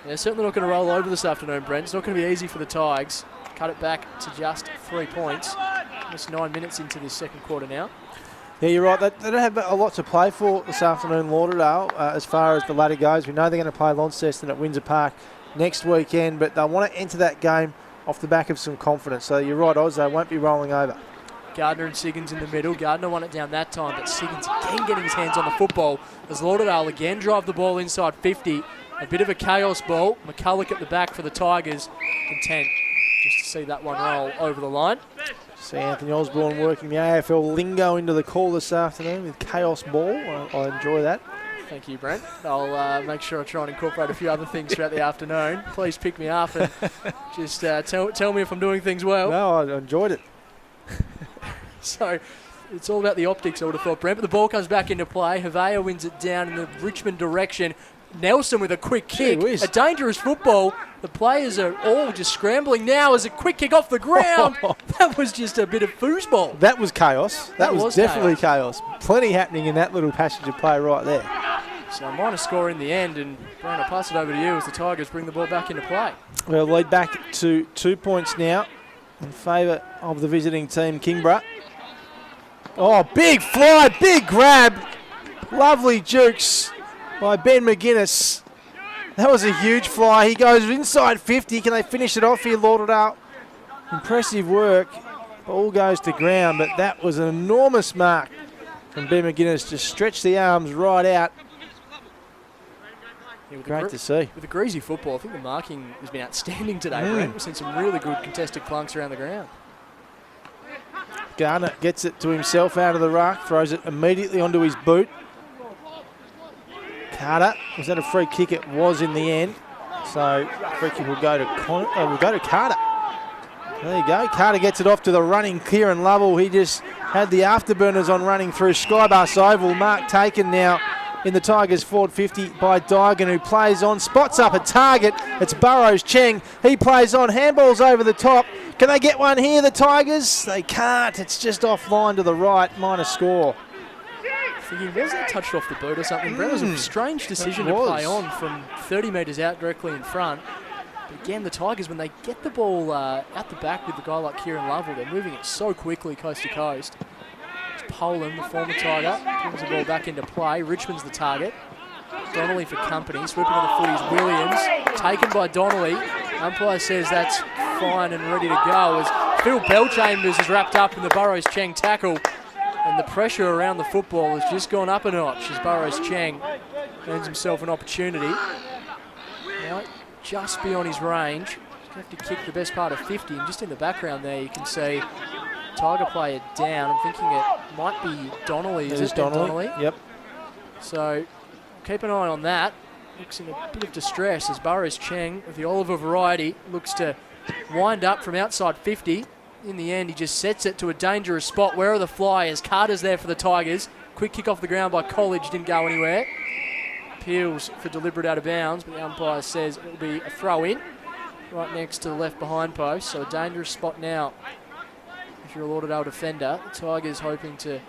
they're certainly not going to roll over this afternoon, Brent. It's not going to be easy for the Tigers. Cut it back to just 3 points. Just 9 minutes into this second quarter now. Yeah, you're right. They don't have a lot to play for this afternoon, Lauderdale, as far as the ladder goes. We know they're going to play Launceston at Windsor Park next weekend, but they want to enter that game off the back of some confidence. So you're right, Oz, they won't be rolling over. Gardner and Siggins in the middle. Gardner won it down that time, but Siggins again getting his hands on the football as Lauderdale again drive the ball inside 50. A bit of a chaos ball. McCulloch at the back for the Tigers. Content just to see that one roll over the line. See Anthony Osborne working the AFL lingo into the call this afternoon with chaos ball. I enjoy that. Thank you, Brent. I'll make sure I try and incorporate a few other things throughout the afternoon. Please pick me up and just tell me if I'm doing things well. No, I enjoyed it. So it's all about the optics, I would have thought, Brent. But the ball comes back into play. Havea wins it down in the Richmond direction. Nelson with a quick kick. A dangerous football. The players are all just scrambling now as a quick kick off the ground. That was just a bit of foosball. That was chaos. That was definitely chaos. Plenty happening in that little passage of play right there. So a minor score in the end, and Brent, I'll pass it over to you as the Tigers bring the ball back into play. We'll lead back to 2 points now in favour of the visiting team, Kingborough. Oh, big fly, big grab. Lovely jukes by Ben McGuinness. That was a huge fly. He goes inside 50. Can they finish it off here, Lauderdale? Impressive work. Ball goes to ground, but that was an enormous mark from Ben McGuinness. Just stretched the arms right out. Yeah, great to see. With the greasy football, I think the marking has been outstanding today, Brent. We've seen some really good contested clunks around the ground. Garner gets it to himself out of the ruck, throws it immediately onto his boot. Carter, was that a free kick? It was in the end. So free kick will go to Carter. There you go. Carter gets it off to the running Kieran Lovell. He just had the afterburners on running through SkyBus Oval. Mark taken now in the Tigers forward 50 by Dygan, who plays on, spots up a target. It's Burrows Cheng. He plays on, handballs over the top. Can they get one here, the Tigers? They can't. It's just offline to the right, minor score. Thinking, was that touched off the boot or something? Brent, it was a strange decision to play on from 30 metres out directly in front. But again, the Tigers, when they get the ball out the back with the guy like Kieran Lovell, they're moving it so quickly coast to coast. Poland, the former Tiger, brings the ball back into play. Richmond's the target. Donnelly for company. Swooping on the footies, Williams. Taken by Donnelly. Umpire says that's fine and ready to go as Phil Bellchambers is wrapped up in the Burrows Cheng tackle. And the pressure around the football has just gone up a notch as Burrows Cheng earns himself an opportunity. Now, just beyond his range. He's going to have to kick the best part of 50. And just in the background there, you can see Tiger player down. I'm thinking it might be Donnelly. Is it Donnelly? Yep. So keep an eye on that. Looks in a bit of distress as Burrows Cheng of the Oliver variety looks to wind up from outside 50. In the end, he just sets it to a dangerous spot. Where are the flyers? Carter's there for the Tigers. Quick kick off the ground by College, didn't go anywhere. Appeals for deliberate out of bounds, but the umpire says it will be a throw in right next to the left behind post. So a dangerous spot now if you're a Lauderdale defender. The Tigers hoping to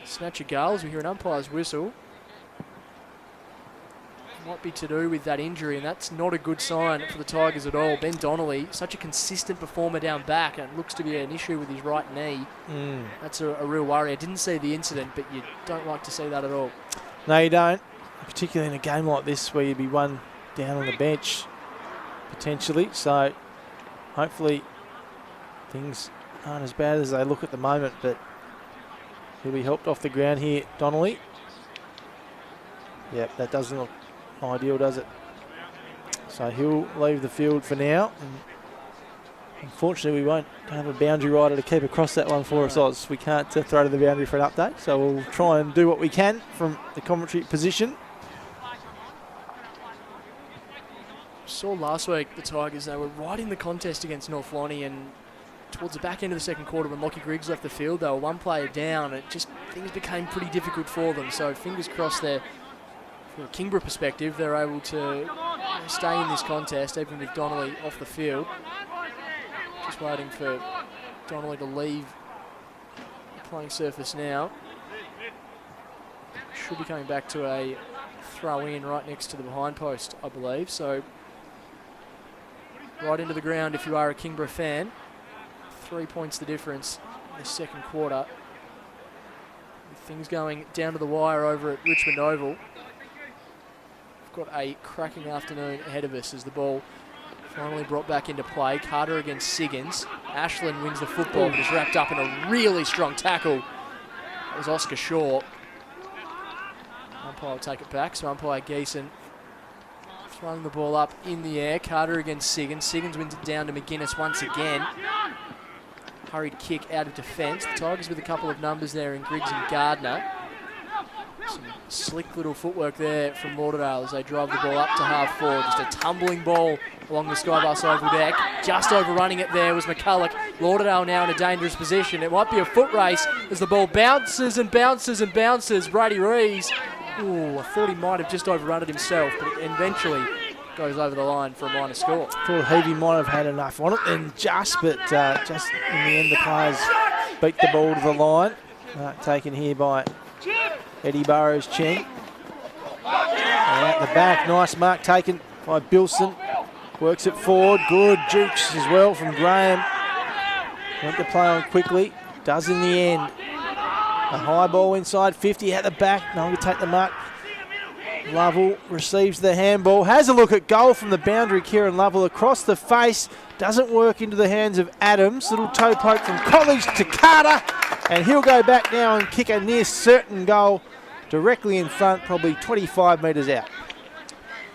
snatch a goal as we hear an umpire's whistle. Might be to do with that injury, and that's not a good sign for the Tigers at all. Ben Donnelly, such a consistent performer down back, and it looks to be an issue with his right knee. That's a real worry. I didn't see the incident, but you don't like to see that at all. No, you don't, particularly in a game like this where you'd be one down on the bench, potentially. So hopefully things aren't as bad as they look at the moment, but he'll be helped off the ground here, Donnelly. Yep, that doesn't look ideal, does it? So he'll leave the field for now. And unfortunately, we won't have a boundary rider to keep across that one for us, Oz. We can't throw to the boundary for an update, so we'll try and do what we can from the commentary position. Saw last week the Tigers, they were right in the contest against North Lonnie, and towards the back end of the second quarter when Lockie Griggs left the field, they were one player down. Things became pretty difficult for them, so fingers crossed there. From a Kingborough perspective, they're able to stay in this contest, even with Donnelly off the field. Just waiting for Donnelly to leave the playing surface now. Should be coming back to a throw in right next to the behind post, I believe. So right into the ground if you are a Kingborough fan. 3 points the difference in the second quarter. With things going down to the wire over at Richmond Oval. We've got a cracking afternoon ahead of us as the ball finally brought back into play. Carter against Siggins. Ashland wins the football, but is wrapped up in a really strong tackle. That was Oscar Shaw. Umpire will take it back, so umpire Geeson throwing the ball up in the air. Carter against Siggins. Siggins wins it down to McGuinness once again. Hurried kick out of defence. The Tigers with a couple of numbers there in Griggs and Gardner. Some slick little footwork there from Lauderdale as they drive the ball up to half forward. Just a tumbling ball along the SkyBus oval deck. Just overrunning it there was McCulloch. Lauderdale now in a dangerous position. It might be a foot race as the ball bounces and bounces and bounces. Brady Rees, I thought he might have just overrun it himself, but it eventually goes over the line for a minor score. Thought Heavey might have had enough on it and just in the end the players beat the ball to the line. Taken here by Eddie Burrows-Cheng. And at the back, nice mark taken by Bilson. Works it forward, good jukes as well from Graham. Went to play on quickly, does in the end. A high ball inside 50 at the back, no, we take the mark. Lovell receives the handball, has a look at goal from the boundary. Kieran Lovell across the face, doesn't work into the hands of Adams. Little toe poke from College to Carter, and he'll go back now and kick a near certain goal directly in front, probably 25 metres out.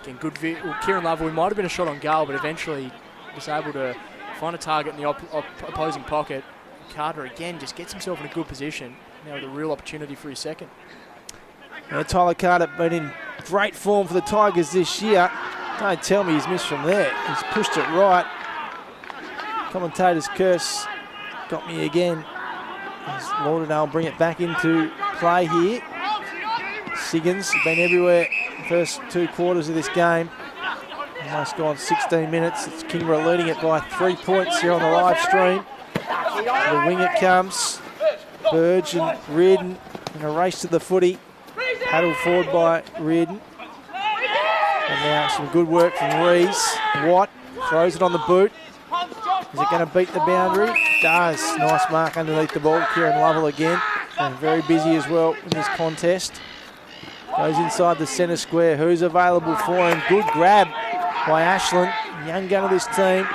Again, good Kieran Lovell, he might have been a shot on goal, but eventually was able to find a target in the opposing pocket. Carter again just gets himself in a good position. Now with a real opportunity for his second. Tyler Carter been in great form for the Tigers this year. Don't tell me he's missed from there. He's pushed it right. Commentator's curse got me again. As Lauderdale bring it back into play here. Siggins has been everywhere the first 2 quarters of this game. Almost gone 16 minutes. It's Kingborough leading it by 3 points here on the live stream. To the wing it comes. Burge and Reardon in a race to the footy. Paddled forward by Reardon. And now some good work from Rees. Watt throws it on the boot. Is it going to beat the boundary? It does. Nice mark underneath the ball. Kieran Lovell again. And very busy as well in this contest. Goes inside the centre square. Who's available for him? Good grab by Ashland. Young gun of this team.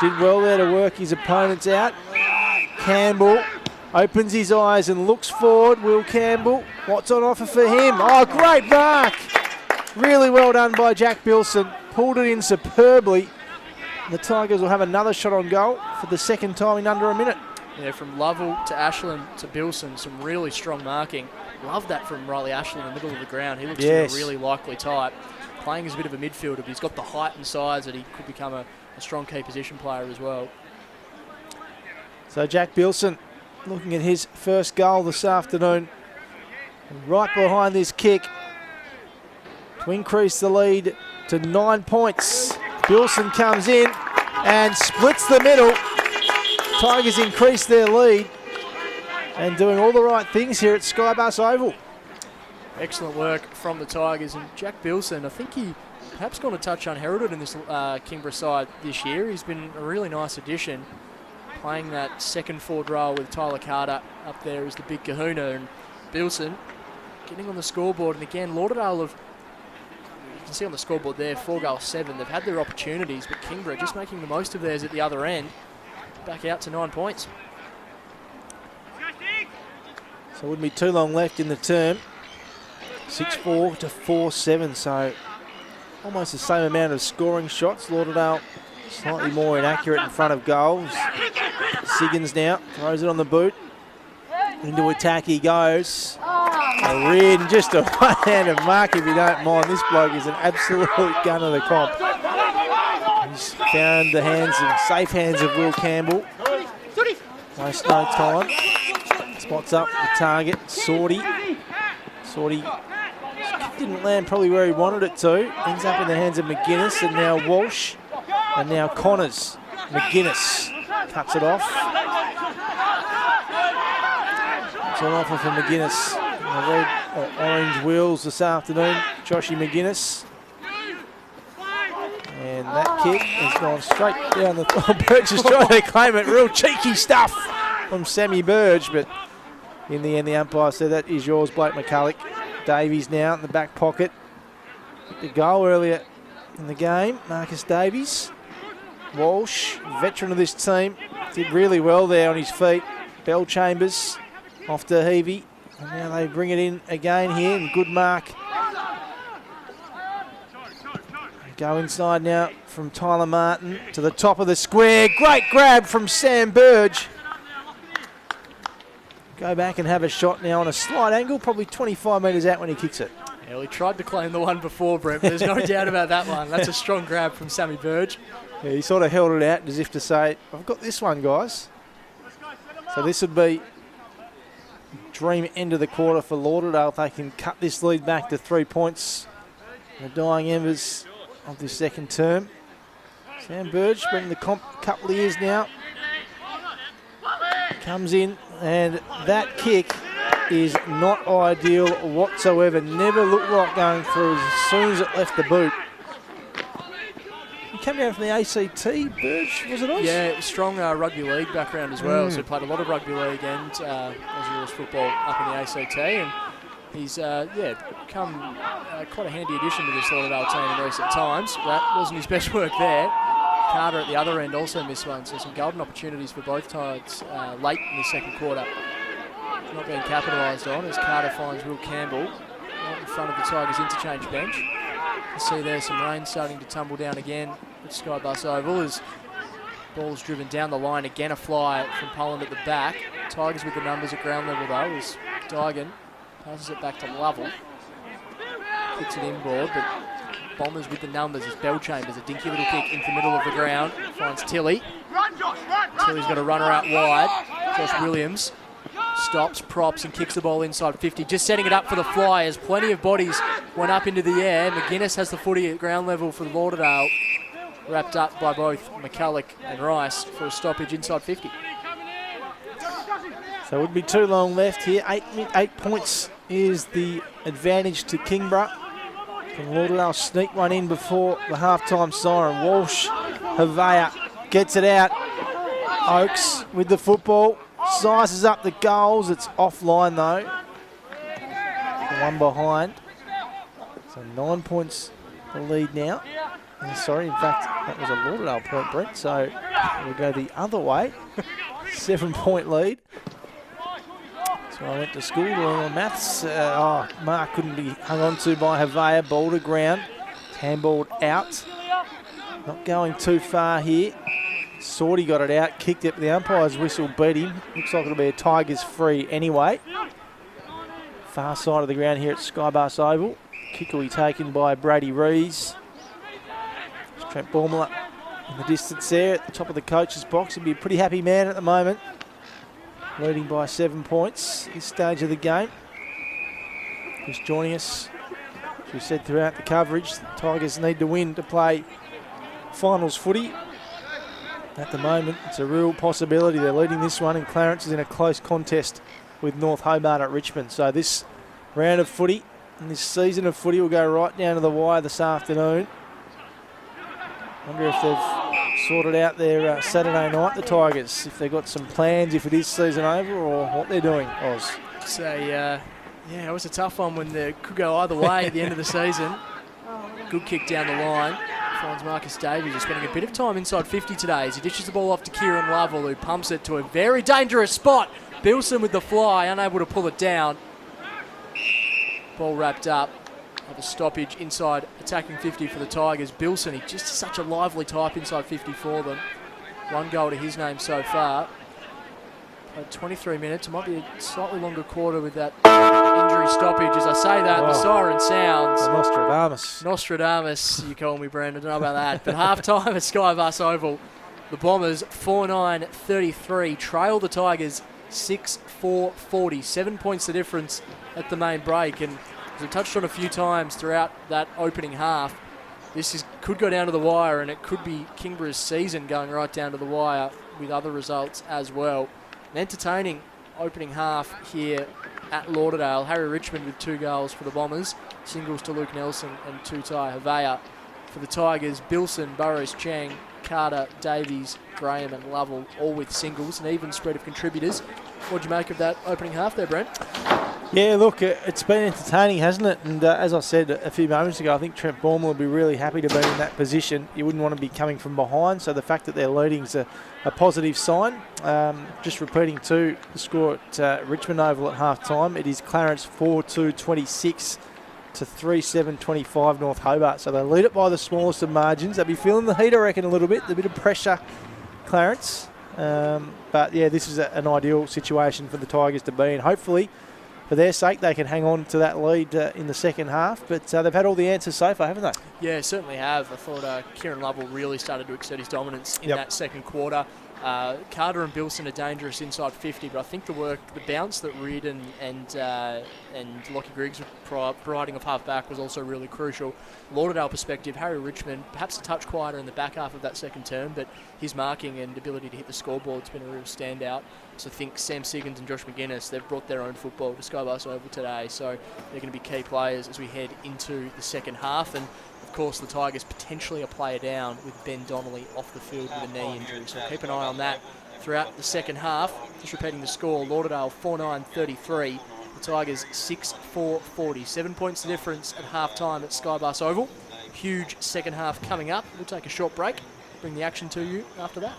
Did well there to work his opponents out. Campbell opens his eyes and looks forward. Will Campbell. What's on offer for him? Oh, great mark. Really well done by Jack Bilson. Pulled it in superbly. The Tigers will have another shot on goal for the second time in under a minute. Yeah, from Lovell to Ashland to Bilson, some really strong marking. Love that from Riley Ashland in the middle of the ground. He looks to be a really likely type. Playing as a bit of a midfielder, but he's got the height and size that he could become a strong key position player as well. So Jack Bilson looking at his first goal this afternoon. And right behind this kick to increase the lead to 9 points. Bilson comes in and splits the middle. Tigers increase their lead and doing all the right things here at SkyBus Oval. Excellent work from the Tigers, and Jack Bilson, I think he perhaps gone a touch unheralded in this Kingborough side this year. He's been a really nice addition, playing that second forward role with Tyler Carter up there as the big kahuna, and Bilson getting on the scoreboard. And again, Lauderdale have, you can see on the scoreboard there, 4 goals 7. They've had their opportunities, but Kingborough just making the most of theirs at the other end. Back out to 9 points. So it wouldn't be too long left in the term. 6-4 to 4-7, so almost the same amount of scoring shots. Lauderdale slightly more inaccurate in front of goals. Siggins now throws it on the boot. Into attack he goes. Reardon, just a one-handed mark if you don't mind. This bloke is an absolute gun of the comp. He's found the safe hands of Will Campbell. Waste no time. Spots up the target, Sorty. Sorty didn't land probably where he wanted it to. Ends up in the hands of McGuinness, and now Walsh, and now Connors. McGuinness cuts it off. It's an offer for McGuinness. The red or orange wheels this afternoon. Joshy McGuinness. And that kick has gone straight down the... Burge is trying to claim it. Real cheeky stuff from Sammy Burge, but in the end the umpire said that is yours, Blake McCulloch. Davies now in the back pocket. The goal earlier in the game, Marcus Davies. Walsh, veteran of this team, did really well there on his feet. Bell Chambers off to Heavey. And now they bring it in again here, and good mark. Go inside now from Tyler Martin to the top of the square. Great grab from Sam Burge. Go back and have a shot now on a slight angle, probably 25 metres out when he kicks it. Yeah, well, he tried to claim the one before, Brent, but there's no doubt about that one. That's a strong grab from Sammy Burge. Yeah, he sort of held it out as if to say, I've got this one, guys. So this would be dream end of the quarter for Lauderdale if they can cut this lead back to 3 points. The dying embers of the second term. Sam Burge, been the comp a couple of years now. Comes in, and that kick is not ideal whatsoever. Never looked like going through as soon as it left the boot. He came down from the ACT, Burge, was it Oz? Yeah, strong rugby league background as well. So he played a lot of rugby league and Aussie Rules football up in the ACT, and he's become quite a handy addition to this Lauderdale team in recent times. That wasn't his best work there. Carter at the other end also missed one, so some golden opportunities for both sides late in the second quarter. Not being capitalised on as Carter finds Will Campbell right in front of the Tigers interchange bench. You see there some rain starting to tumble down again at SkyBus Oval as ball's driven down the line. Again a fly from Poland at the back. Tigers with the numbers at ground level though as Dygan passes it back to Lovell. Kicks it inboard, but Bombers with the numbers as Bellchambers, a dinky little kick into the middle of the ground, finds Tilly. Tilly's got a runner out wide. Josh Williams stops, props and kicks the ball inside 50, just setting it up for the Flyers. Plenty of bodies went up into the air. McGuinness has the footy at ground level for Lauderdale, wrapped up by both McCulloch and Rice for a stoppage inside 50. So it would be too long left here. 8 points is the advantage to Kingborough. Can Lauderdale sneak one in before the halftime siren? Walsh, Havea gets it out. Oakes with the football, sizes up the goals. It's offline though. One behind. So 9 points the lead now. Sorry, in fact, that was a Lauderdale point, Brent. So we'll go the other way. 7 point lead. So I went to school doing maths. Mark couldn't be hung on to by Havea. Ball to ground. Handballed out. Not going too far here. Sorty got it out. Kicked it, but the umpire's whistle beat him. Looks like it'll be a Tigers free anyway. Far side of the ground here at SkyBus Oval. Kick will be taken by Brady Rees. Trent Baumler in the distance there at the top of the coach's box. He'll be a pretty happy man at the moment. Leading by 7 points this stage of the game. Just joining us, as we said throughout the coverage, the Tigers need to win to play finals footy. At the moment, it's a real possibility. They're leading this one, and Clarence is in a close contest with North Hobart at Richmond. So this round of footy and this season of footy will go right down to the wire this afternoon. Wonder if they've sorted out their Saturday night, the Tigers, if they've got some plans, if it is season over, or what they're doing, Oz. So, it was a tough one when they could go either way at the end of the season. Good kick down the line. Finds Marcus Davies, who's spending a bit of time inside 50 today as he dishes the ball off to Kieran Lovell, who pumps it to a very dangerous spot. Bilson with the fly, unable to pull it down. Ball wrapped up. Have a stoppage inside attacking 50 for the Tigers. Bilson, he's just such a lively type inside 50 for them. 1 goal to his name so far. Played 23 minutes. It might be a slightly longer quarter with that injury stoppage. As I say that, the siren sounds. Nostradamus, you call me, Brandon. I don't know about that. But half-time at SkyBus Oval. The Bombers, 49-33, trail the Tigers 6-4-40. 7 points the difference at the main break. And as we touched on a few times throughout that opening half, this could go down to the wire, and it could be Kingborough's season going right down to the wire with other results as well. An entertaining opening half here at Lauderdale. Harry Richmond with 2 goals for the Bombers. Singles to Luke Nelson and Tutai Havea for the Tigers. Bilson, Burrows, Chang, Carter, Davies, Graham and Lovell all with singles. An even spread of contributors. What do you make of that opening half there, Brent? Yeah, look, it's been entertaining, hasn't it? And as I said a few moments ago, I think Trent Baumler would be really happy to be in that position. You wouldn't want to be coming from behind, so the fact that they're leading is a positive sign. Just repeating too, the score at Richmond Oval at half-time. It is Clarence 4-2-26 to 3-7-25 North Hobart. So they lead it by the smallest of margins. They'll be feeling the heat, I reckon, a little bit. A bit of pressure, Clarence. But yeah, this is an ideal situation for the Tigers to be in. Hopefully, for their sake, they can hang on to that lead in the second half. But they've had all the answers so far, haven't they? Yeah, certainly have. I thought Kieran Lovell really started to exert his dominance in that second quarter. Carter and Bilson are dangerous inside 50, but I think the bounce that Reid and Lockie Griggs were providing of half-back was also really crucial. Lauderdale perspective, Harry Richmond, perhaps a touch quieter in the back half of that second term, but his marking and ability to hit the scoreboard's been a real standout. So I think Sam Siggins and Josh McGuinness, they've brought their own football to SkyBus Oval today, so they're going to be key players as we head into the second half. And of course, the Tigers potentially a player down with Ben Donnelly off the field with a knee injury. So keep an eye on that throughout the second half. Just repeating the score, Lauderdale 4-9-33, the Tigers 6-4-40. 7 points the difference at half-time at SkyBus Oval. Huge second half coming up. We'll take a short break, bring the action to you after that.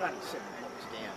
Only 7 points down.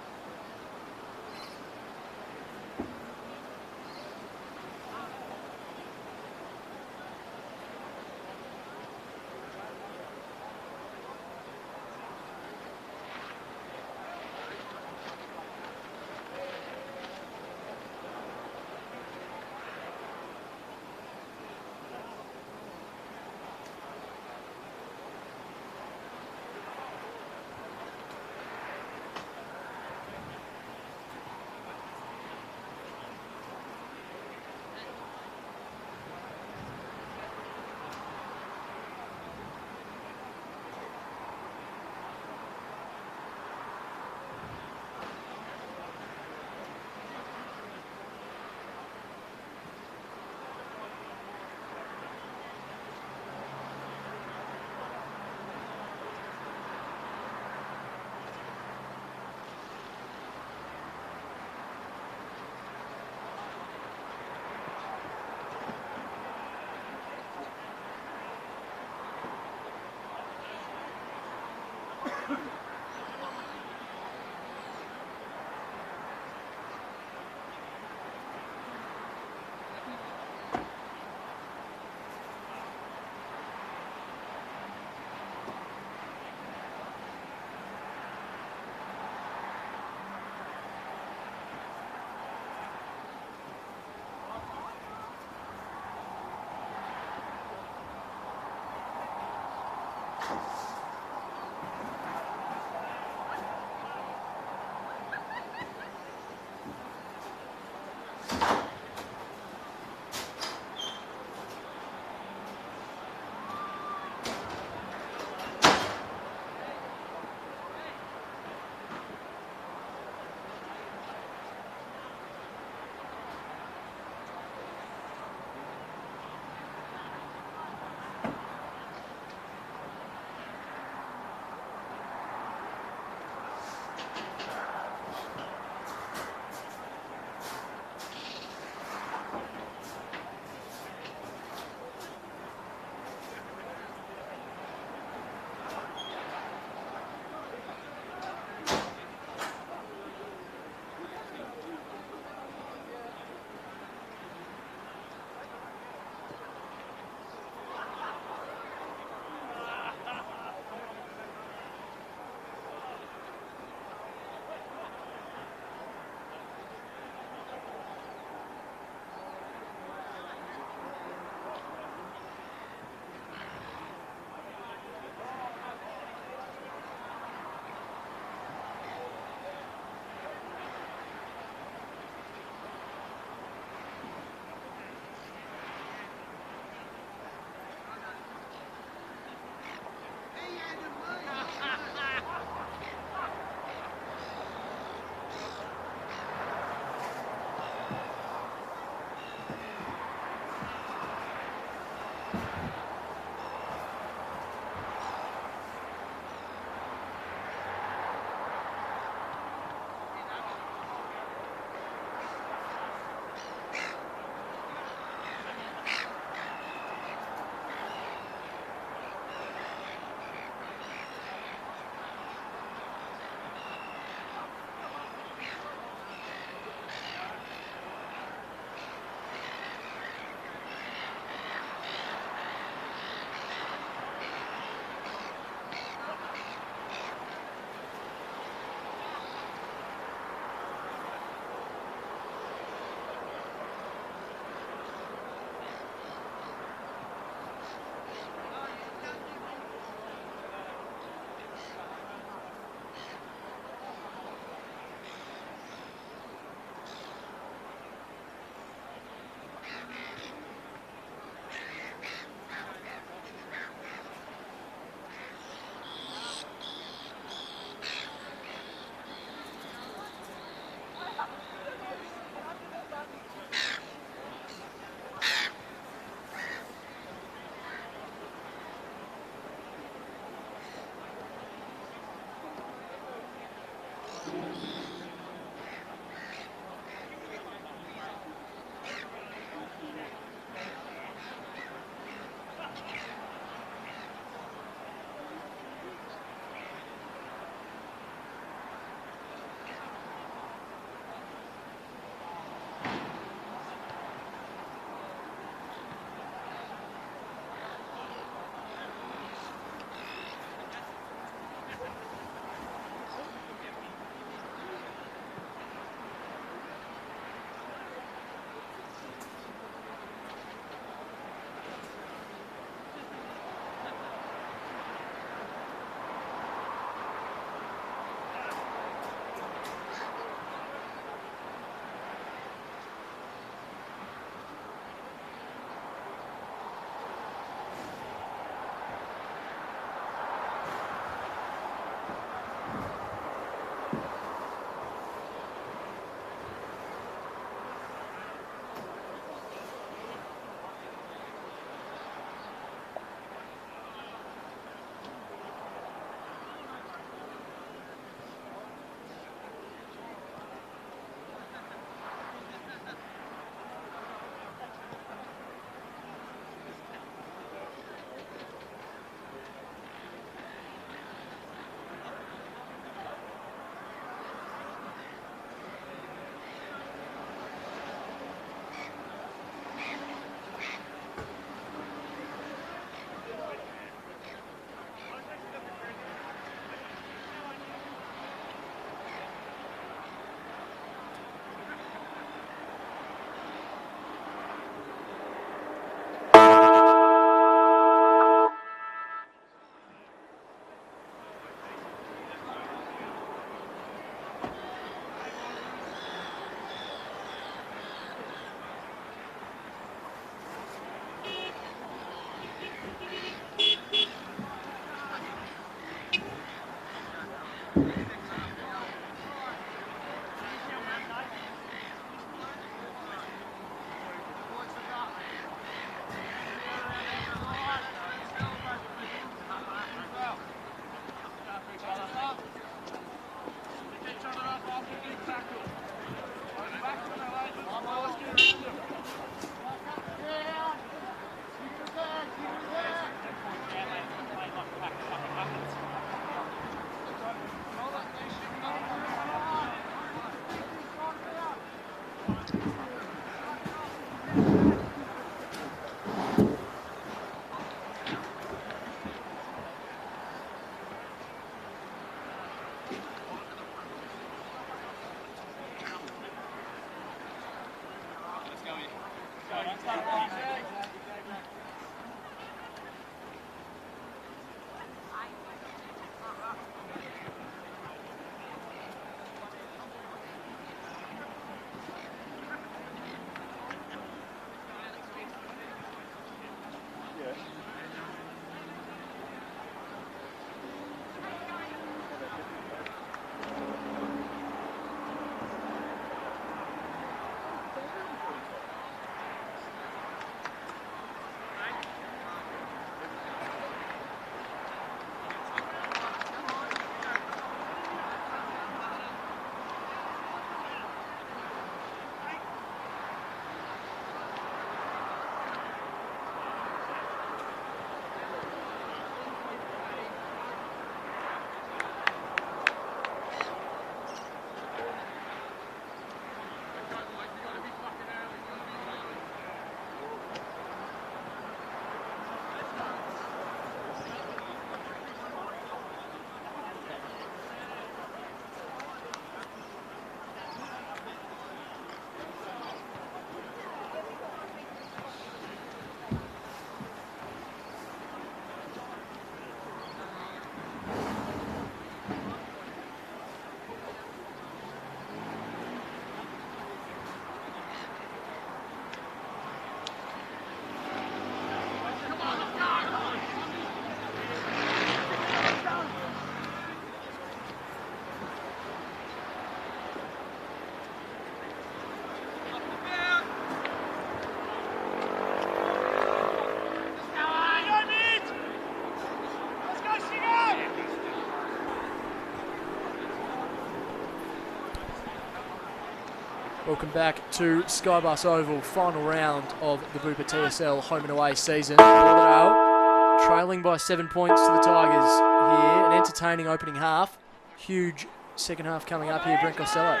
Welcome back to SkyBus Oval, final round of the Bupa TSL home and away season. Lauderdale trailing by 7 points to the Tigers here. An entertaining opening half. Huge second half coming up here, Brent Costello.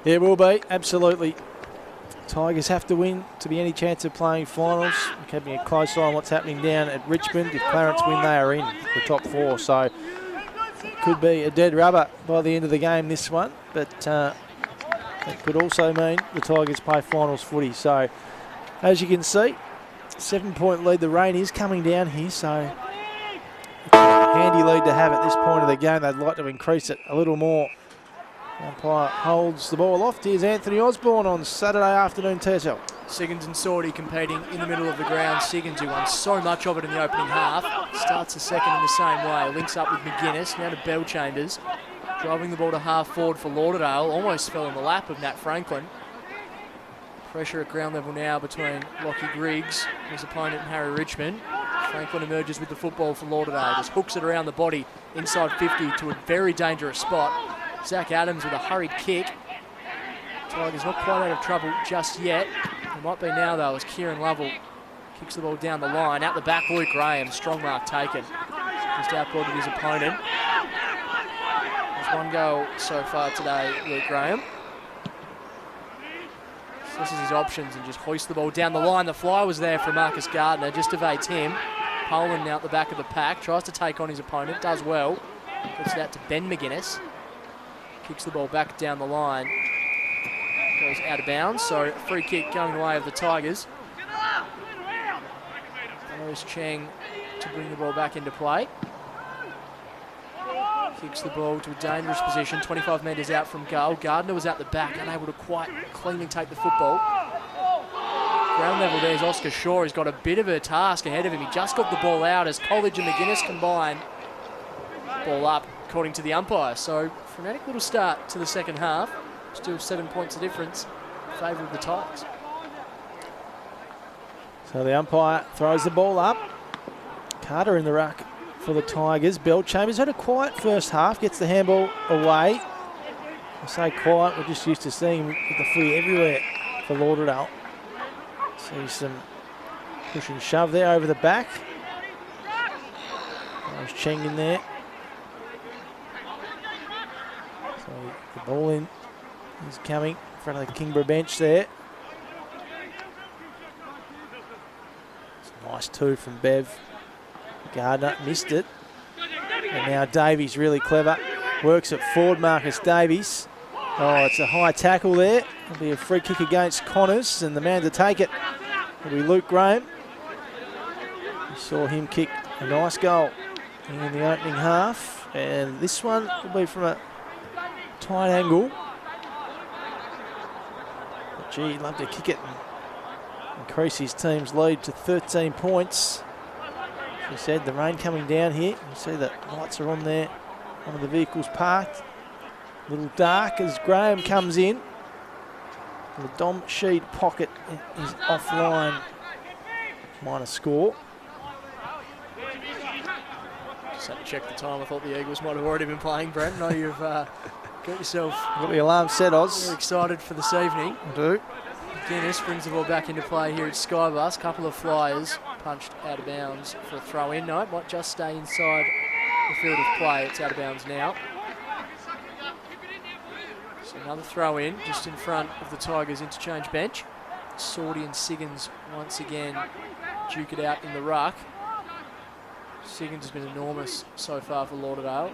Yeah, it will be, absolutely. Tigers have to win to be any chance of playing finals. We're keeping a close eye on what's happening down at Richmond. If Clarence win, they are in the top 4. So it could be a dead rubber by the end of the game, this one. But it could also mean the Tigers play finals footy. So as you can see, 7-point lead. The rain is coming down here, so it's a handy lead to have at this point of the game. They'd like to increase it a little more. Umpire holds the ball off. Here's Anthony Osborne on Saturday afternoon TSL. Siggins and Sorty competing in the middle of the ground. Siggins, who won so much of it in the opening half, starts the second in the same way. Links up with McGuinness, now to Bellchambers. Driving the ball to half forward for Lauderdale. Almost fell in the lap of Nat Franklin. Pressure at ground level now between Lockie Griggs and his opponent Harry Richmond. Franklin emerges with the football for Lauderdale. Just hooks it around the body inside 50 to a very dangerous spot. Zach Adams with a hurried kick. Tigers not quite out of trouble just yet. It might be now though as Kieran Lovell kicks the ball down the line. Out the back, Luke Graham. Strong mark taken. Just outboarded his opponent. There's one goal so far today, Luke Graham. So this is his options and just hoist the ball down the line. The fly was there for Marcus Gardner. Just evades him. Poland now at the back of the pack. Tries to take on his opponent. Does well. Gets it out to Ben McGuinness. Kicks the ball back down the line. Goes out of bounds, so free kick going the way of the Tigers. There's Cheng to bring the ball back into play. Kicks the ball to a dangerous position, 25 metres out from goal. Gardner was out the back, unable to quite cleanly take the football. Ground level there's Oscar Shaw. He's got a bit of a task ahead of him. He just got the ball out as College and McGuinness combine. Ball up, according to the umpire. So, frenetic little start to the second half. Still 7 points of difference in favour of the Tigers. So the umpire throws the ball up. Carter in the ruck for the Tigers. Bellchambers had a quiet first half, gets the handball away. I say quiet, we're just used to seeing him with the footy everywhere for Lauderdale. See some push and shove there over the back. There's Cheng in there. So the ball in is coming in front of the Kingborough bench there. It's a nice two from Bev. Gardner missed it. And now Davies really clever. Works it forward, Marcus Davies. Oh, it's a high tackle there. It'll be a free kick against Connors, and the man to take it will be Luke Graham. We saw him kick a nice goal in the opening half, and this one will be from a tight angle. But gee, he'd love to kick it and increase his team's lead to 13 points. As we said, the rain coming down here. You see the lights are on there. One of the vehicles parked. A little dark as Graham comes in. The Dom Sheed pocket is offline. Minor score. Just had to check the time. I thought the Eagles might have already been playing, Brent. No, you've got yourself Got the alarm set, Oz. very excited for this evening. I do. Guinness brings the ball back into play here at SkyBus. Couple of flyers punched out of bounds for a throw in. No, it might just stay inside the field of play. It's out of bounds now. So another throw in just in front of the Tigers interchange bench. Sorty and Siggins once again duke it out in the ruck. Siggins has been enormous so far for Lauderdale.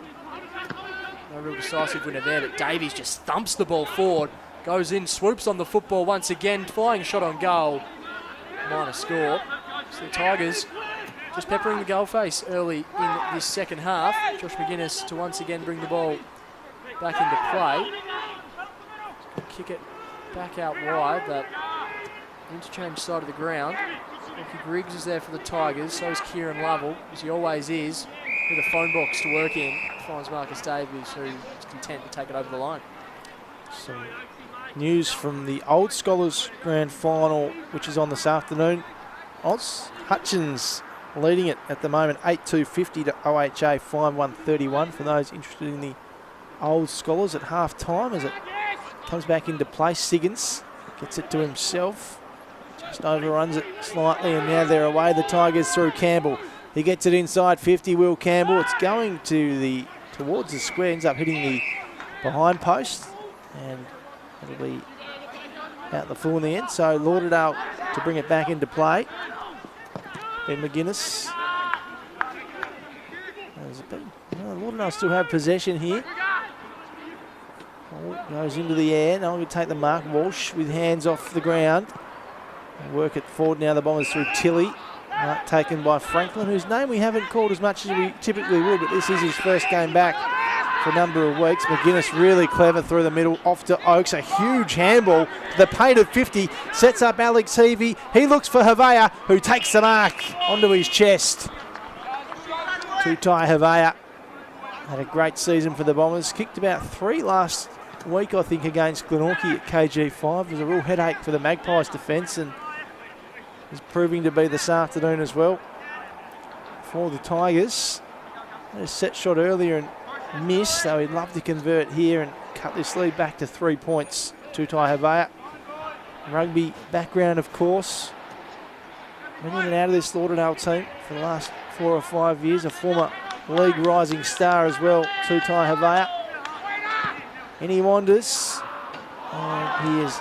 No real decisive winner there, but Davies just thumps the ball forward. Goes in, swoops on the football once again. Flying shot on goal. Minor score. So the Tigers just peppering the goal face early in this second half. Josh McGuinness to once again bring the ball back into play. Kick it back out wide, that interchange side of the ground. Lockie Griggs is there for the Tigers, so is Kieran Lovell, as he always is, with a phone box to work in. Finds Marcus Davies, who is content to take it over the line. Some news from the Old Scholars Grand Final, which is on this afternoon. Oz Hutchins leading it at the moment, 8-2-50 to OHA 5-1-31 for those interested in the Old Scholars at half time as it comes back into play. Siggins Gets it to himself. Just overruns it slightly, and now they're away. The Tigers through Campbell. He gets it inside 50, Will Campbell. It's going towards the square, ends up hitting the behind post, and it'll be out the full in the end. So Lauderdale to bring it back into play. Ben McGuinness. Lauderdale still have possession here. Goes into the air. Now we take the mark. Walsh with hands off the ground. Work it forward now. The Bombers through Tilly. Mark taken by Franklin, whose name we haven't called as much as we typically would, but this is his first game back for a number of weeks. McGuinness really clever through the middle, off to Oakes. A huge handball to the paint of 50. Sets up Alex Heavey. He looks for Havea, who takes the mark onto his chest. Tutai Havea had a great season for the Bombers. Kicked about 3 last week, I think, against Glenorchy at KG5. It was a real headache for the Magpies defence, and is proving to be this afternoon as well for the Tigers. They set shot earlier and missed, so he'd love to convert here and cut this lead back to 3 points. Tutai Havea. Rugby background, of course. Been in and out of this Lauderdale team for the last 4 or 5 years. A former league rising star as well, Tutai Havea. Any wonders? And he has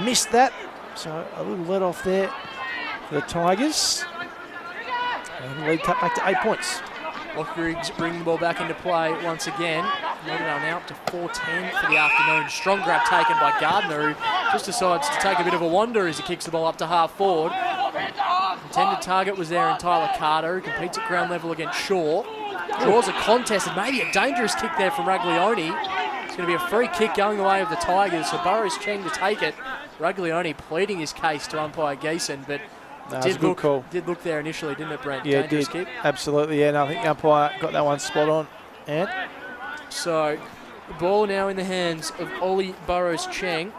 missed that. So a little let off there for the Tigers. And the lead cut back to 8 points. Lockridge bringing the ball back into play once again. Lauderdale now up to 4-10 for the afternoon. Strong grab taken by Gardner, who just decides to take a bit of a wander as he kicks the ball up to half forward. Intended target was there in Tyler Carter, who competes at ground level against Shaw. Draws a contest and maybe a dangerous kick there from Raglioni. It's going to be a free kick going the way of the Tigers, so Burrows Cheng to take it. Raglioni pleading his case to umpire Geeson, but did look there initially, didn't it, Brent? Yeah, dangerous it did. Kick. Absolutely, yeah. And I think the umpire got that one spot on. And so the ball now in the hands of Ollie Burrows Cheng.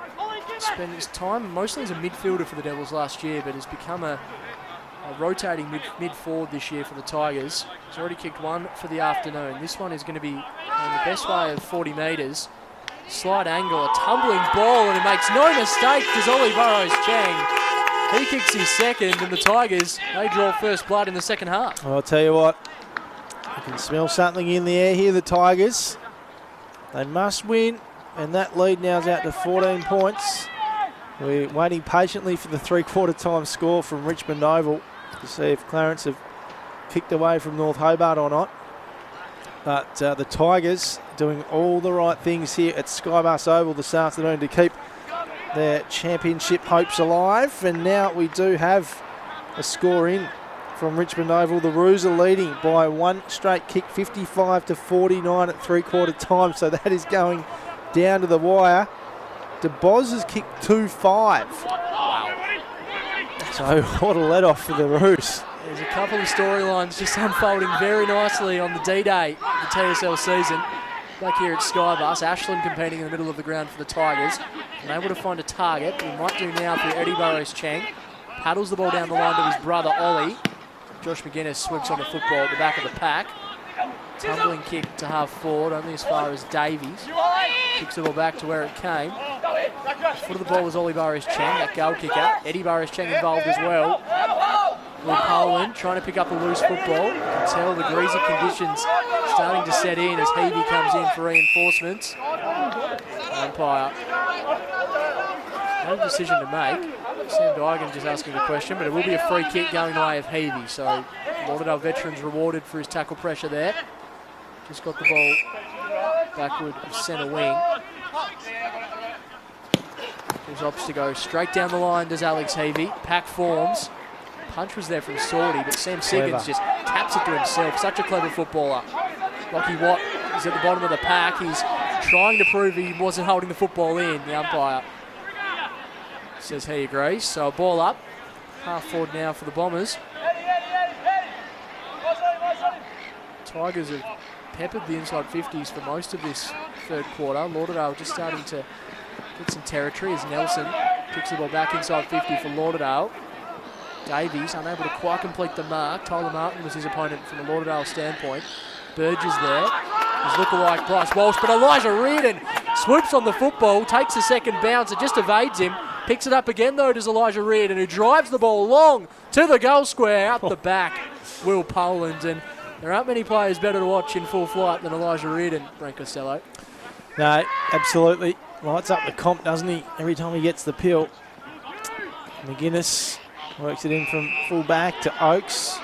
Spent his time mostly as a midfielder for the Devils last year, but has become a rotating mid-forward this year for the Tigers. He's already kicked one for the afternoon. This one is going to be on the best way of 40 metres. Slight angle, a tumbling ball, and it makes no mistake, does Ollie Burrows Cheng. He kicks his second, and the Tigers, they draw first blood in the second half. Well, I'll tell you what, I can smell something in the air here, the Tigers. They must win, and that lead now is out to 14 points. We're waiting patiently for the three-quarter time score from Richmond Oval to see if Clarence have kicked away from North Hobart or not. But the Tigers doing all the right things here at SkyBus Oval this afternoon to keep their championship hopes alive. And now we do have a score in from Richmond Oval. The Roos are leading by one straight kick, 55-49 at three-quarter time. So that is going down to the wire. DeBoz has kicked 2-5. So what a let-off for the Roos. There's a couple of storylines just unfolding very nicely on the D-Day of the TSL season. Back here at SkyBus, Ashland competing in the middle of the ground for the Tigers. Unable to find a target. He might do now through Eddie Burrows Cheng. Paddles the ball down the line to his brother Ollie. Josh McGuinness swoops on the football at the back of the pack. Tumbling kick to half forward, only as far as Davies. Kicks the ball back to where it came. Foot of the ball was Ollie Burrows Cheng, that goal kicker. Eddie Burrows Cheng involved as well. Will Poland trying to pick up a loose football. You can tell the greasy conditions starting to set in as Heavey comes in for reinforcements. Umpire had a decision to make. Sam Dygan just asking the question, but it will be a free kick going the way of Heavey. So Lauderdale veterans rewarded for his tackle pressure there. Just got the ball backward of centre wing. Gives opts to go straight down the line, does Alex Heavey. Pack forms. Punch was there from Sorty, but Sam Siggins just taps it to himself. Such a clever footballer. Lockie Watt is at the bottom of the pack. He's trying to prove he wasn't holding the football in. The umpire says he agrees. So a ball up. Half forward now for the Bombers. Tigers have peppered the inside 50s for most of this third quarter. Lauderdale just starting to get some territory as Nelson kicks the ball back inside 50 for Lauderdale. Davies unable to quite complete the mark. Tyler Martin was his opponent from the Lauderdale standpoint. Burgess there. His lookalike Bryce Walsh, but Elijah Reardon swoops on the football, takes a second bounce, it just evades him. Picks it up again, though, does Elijah Reardon, who drives the ball long to the goal square, out the back, Will Poland. And there aren't many players better to watch in full flight than Elijah Reardon, Brent Costello. No, absolutely. Lights up the comp, doesn't he, every time he gets the pill. McGuinness works it in from full back to Oakes.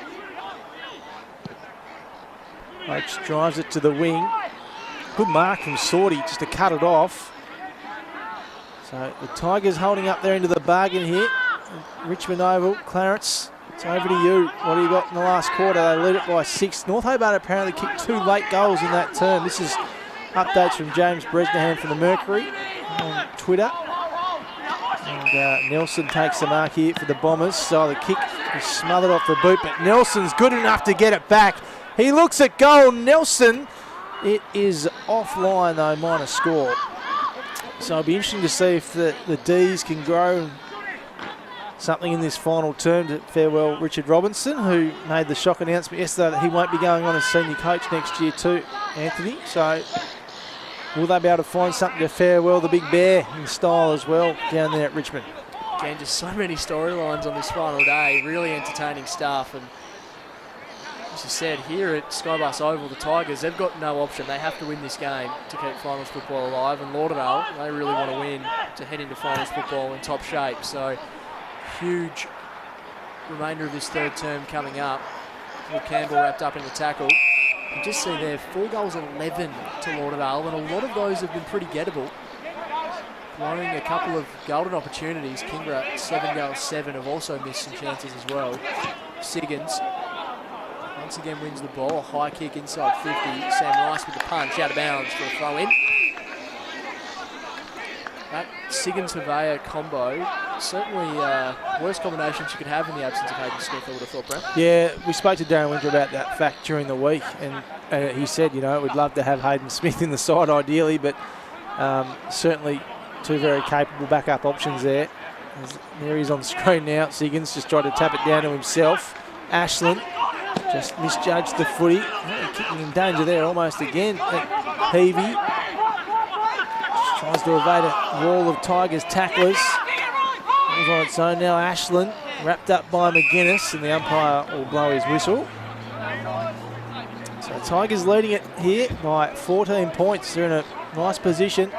Oakes drives it to the wing. Good mark from Sorty just to cut it off. So the Tigers holding up there into the bargain here. Richmond Oval, Clarence, it's over to you. What do you got in the last quarter? They lead it by 6. North Hobart apparently kicked 2 late goals in that term. This is updates from James Bresnahan from the Mercury on Twitter. And Nelson takes the mark here for the Bombers. So the kick is smothered off the boot, but Nelson's good enough to get it back. He looks at goal, Nelson. It is offline though, minus score. So it'll be interesting to see if the Ds can grow something in this final term to farewell Richard Robinson, who made the shock announcement yesterday that he won't be going on as senior coach next year too, Anthony. So will they be able to find something to farewell the Big Bear in style as well down there at Richmond? Again, just so many storylines on this final day, really entertaining stuff. And as you said, here at SkyBus Oval, the Tigers, they've got no option. They have to win this game to keep finals football alive. And Lauderdale, they really want to win to head into finals football in top shape. So huge remainder of this third term coming up. Will Campbell wrapped up in the tackle. You just see there, 4 goals 11 to Lauderdale, and a lot of those have been pretty gettable. Blowing a couple of golden opportunities. Kingborough, 7 goals 7, have also missed some chances as well. Siggins once again wins the ball, a high kick inside 50. Sam Rice with the punch, out of bounds for a throw in. That Siggins-Havea combo, certainly worst combinations you could have in the absence of Hayden Smith, I would have thought, Brent. Yeah, we spoke to Darren Winter about that fact during the week, and he said, you know, we'd love to have Hayden Smith in the side ideally, but certainly 2 very capable backup options there. There he's on the screen now. Siggins just tried to tap it down to himself. Ashland just misjudged the footy. Kicking in danger there almost again. Peavy tries to evade a wall of Tigers tacklers. It was on its own now. Ashland wrapped up by McGuinness, and the umpire will blow his whistle. So Tigers leading it here by 14 points. They're in a nice position.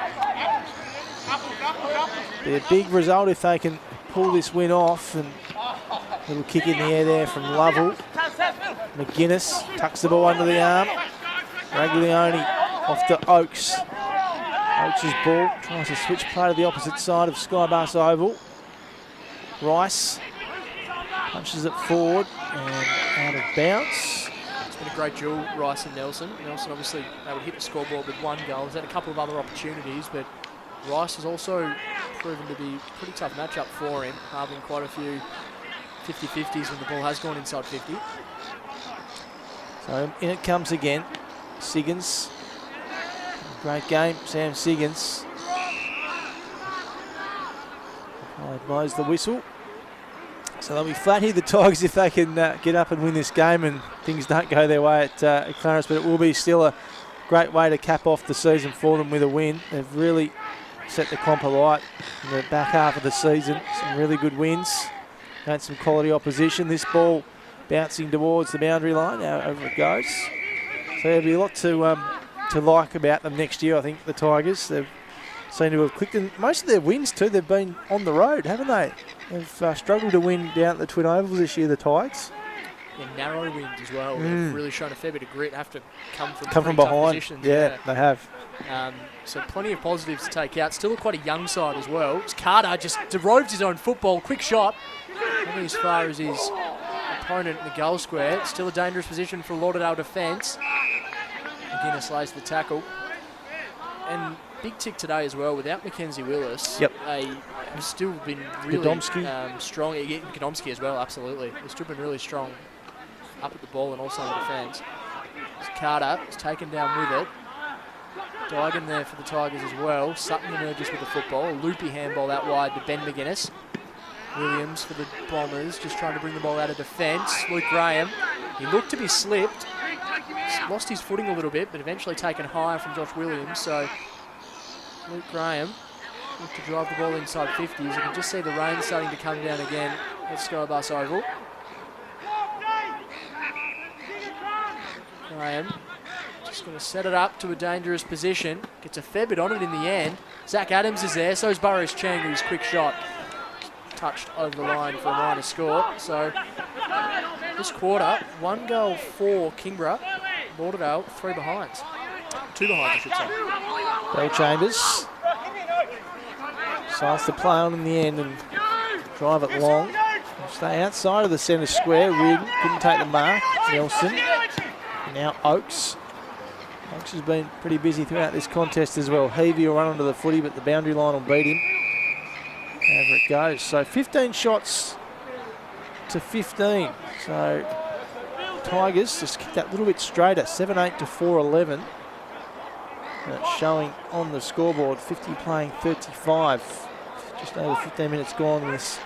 Be a big result if they can pull this win off. And a little kick in the air there from Lovell. McGuinness tucks the ball under the arm. Raglione off to Oakes. Oakes' ball tries to switch play to the opposite side of SkyBus Oval. Rice punches it forward and out of bounds. It's been a great duel, Rice and Nelson. Nelson obviously able to hit the scoreboard with 1 goal. He's had a couple of other opportunities, but Rice has also proven to be a pretty tough matchup for him, having quite a few 50-50s when the ball has gone inside 50. So in it comes again. Siggins. Great game, Sam Siggins. Blows the whistle. So they'll be flat here, the Tigers, if they can get up and win this game and things don't go their way at Clarence, but it will be still a great way to cap off the season for them with a win. They've really set the comp alight in the back half of the season. Some really good wins against some quality opposition. This ball bouncing towards the boundary line. Now over it goes. So there'll be a lot to like about them next year, I think, the Tigers. They've seem to have clicked, and most of their wins too, they've been on the road, haven't they? They've struggled to win down at the Twin Ovals this year, the Tigers. Yeah, narrow wins as well. They've really shown a fair bit of grit, have to come from behind. Positions. Yeah, they have. So plenty of positives to take out. Still quite a young side as well. It's Carter just deroves his own football. Quick shot. Only as far as his opponent in the goal square. Still a dangerous position for Lauderdale defence. McGuinness lays the tackle. And big tick today as well. Without Mackenzie Willis, yep, they have still been really strong. Yeah, Godomski as well, absolutely. They've still been really strong up at the ball and also in defence. Carter is taken down with it. Digan there for the Tigers as well. Sutton emerges with the football. A loopy handball out wide to Ben McGuinness. Williams for the Bombers, just trying to bring the ball out of defence. Luke Graham, he looked to be slipped. He's lost his footing a little bit, but eventually taken higher from Josh Williams. So Luke Graham look to drive the ball inside 50s. You can just see the rain starting to come down again at SkyBus Oval. Graham just going to set it up to a dangerous position. Gets a fair bit on it in the end. Zach Adams is there, so is Burrows Chang, whose quick shot touched over the line for a minor score. So this quarter, 1 goal for Kingborough. Lauderdale, 3 behinds. 2 behinds, I should say. Bell Chambers decides to play on in the end and drive it long. Stay outside of the centre square. Reardon couldn't take the mark. Nelson. Now Oakes. Oakes has been pretty busy throughout this contest as well. Heavey will run onto the footy, but the boundary line will beat him. However it goes. So 15 shots to 15. So Tigers just kicked that little bit straighter. 7-8 to 4-11. And it's showing on the scoreboard. 50 playing 35. Just over 15 minutes gone in this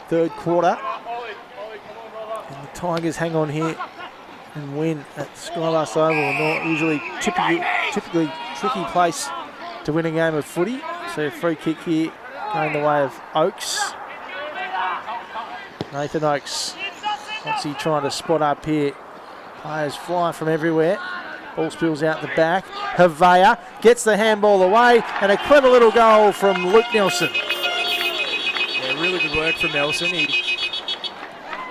third quarter. And the Tigers hang on here and win at SkyBus Oval. Not usually typically tricky place to win a game of footy. So a free kick here going the way of Oakes. Nathan Oakes, what's he trying to spot up here? Players fly from everywhere. Ball spills out the back. Havea gets the handball away, and a clever little goal from Luke Nelson. Yeah, really good work from Nelson. It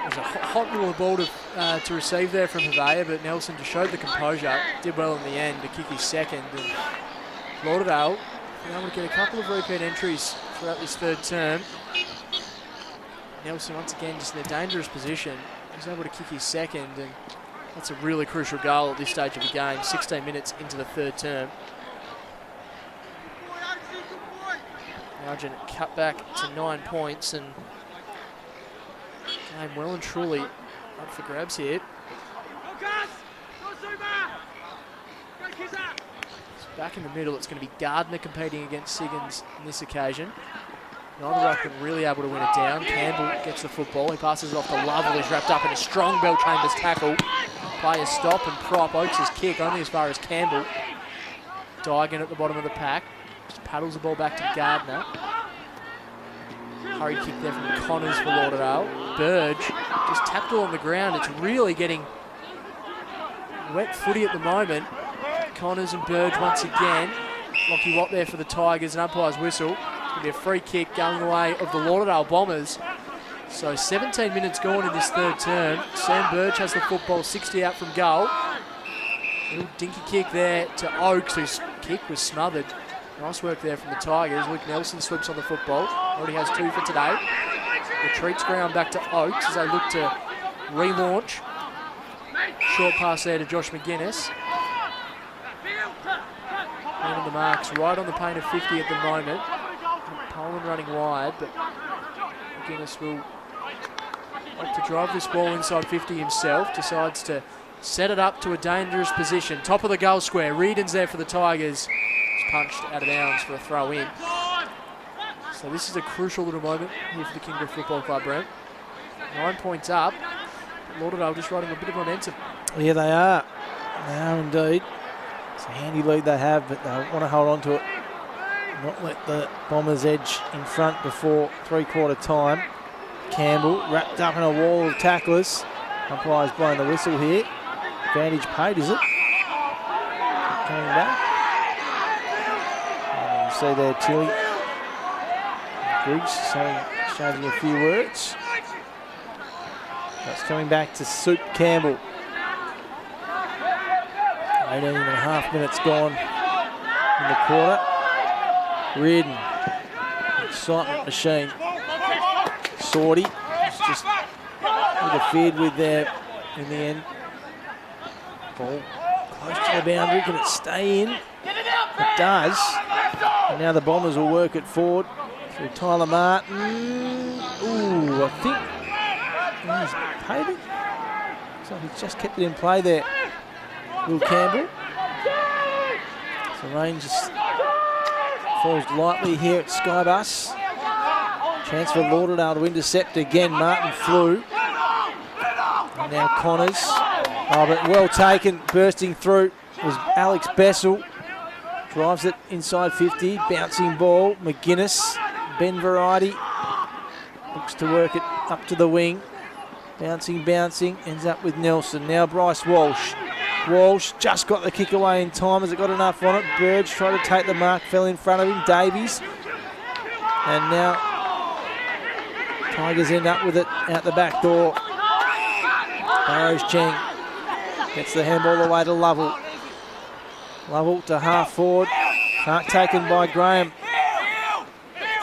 was a hot little ball to receive there from Havea, but Nelson just showed the composure. Did well in the end to kick his second. And Lauderdale been able to get a couple of repeat entries throughout this third term. Nelson once again just in a dangerous position. He was able to kick his second, and that's a really crucial goal at this stage of the game, 16 minutes into the third term. Margin cut back to 9 points, and game well and truly up for grabs here. So back in the middle, it's going to be Gardner competing against Siggins on this occasion. Neither ruckman really able to win it down. Campbell gets the football. He passes it off to Lovell, who's wrapped up in a strong Bell Chambers tackle. Players stop and prop Oakes' kick only as far as Campbell. Digan at the bottom of the pack. Just paddles the ball back to Gardner. Hurried kick there from Connors for Lauderdale. Burge just tapped it on the ground. It's really getting wet footy at the moment. Connors and Burge once again. Lockie Watt there for the Tigers, and umpire's whistle. It's going to be a free kick going the way of the Lauderdale Bombers. So 17 minutes gone in this third term. Sam Burge has the football, 60 out from goal. Little dinky kick there to Oakes, whose kick was smothered. Nice work there from the Tigers. Luke Nelson slips on the football. Already has 2 for today. Retreats ground back to Oakes as they look to relaunch. Short pass there to Josh McGuinness. Man on the marks, right on the paint of 50 at the moment. Poland running wide, but McGuinness will opt to drive this ball inside 50 himself. Decides to set it up to a dangerous position. Top of the goal square. Reardon's there for the Tigers. It's punched out of bounds for a throw in. So this is a crucial little moment here for the Kingborough Football Club, Brent. 9 points up. Lauderdale just riding a bit of momentum. Yeah, they are. They are indeed. It's a handy lead they have, but they want to hold on to it. Not let the Bombers edge in front before three-quarter time. Campbell wrapped up in a wall of tacklers. Umpire's blowing the whistle here. Advantage paid, is it? Coming back. And you see there Tilly Griggs shouting a few words. That's coming back to Soup Campbell. 18.5 minutes gone in the quarter. Reardon, excitement machine. Sorty, just interfered with there in the end. Ball close to the boundary. Can it stay in? It does. And now the Bombers will work it forward through Tyler Martin. Ooh, I think he's paid it. So he's just kept it in play there. Will Campbell. So rain just falls lightly here at SkyBus. Chance for Lauderdale to intercept again. Martin flew. And now Connors. Oh, but well taken. Bursting through was Alex Bessel. Drives it inside 50, bouncing ball. McGuinness, Ben Variety, looks to work it up to the wing. Bouncing, ends up with Nelson. Now Bryce Walsh. Walsh just got the kick away in time. Has it got enough on it? Burge tried to take the mark, fell in front of him. Davies. And now Tigers end up with it out the back door. Barrows Cheng gets the handball away to Lovell. Lovell to half forward. Mark taken by Graham.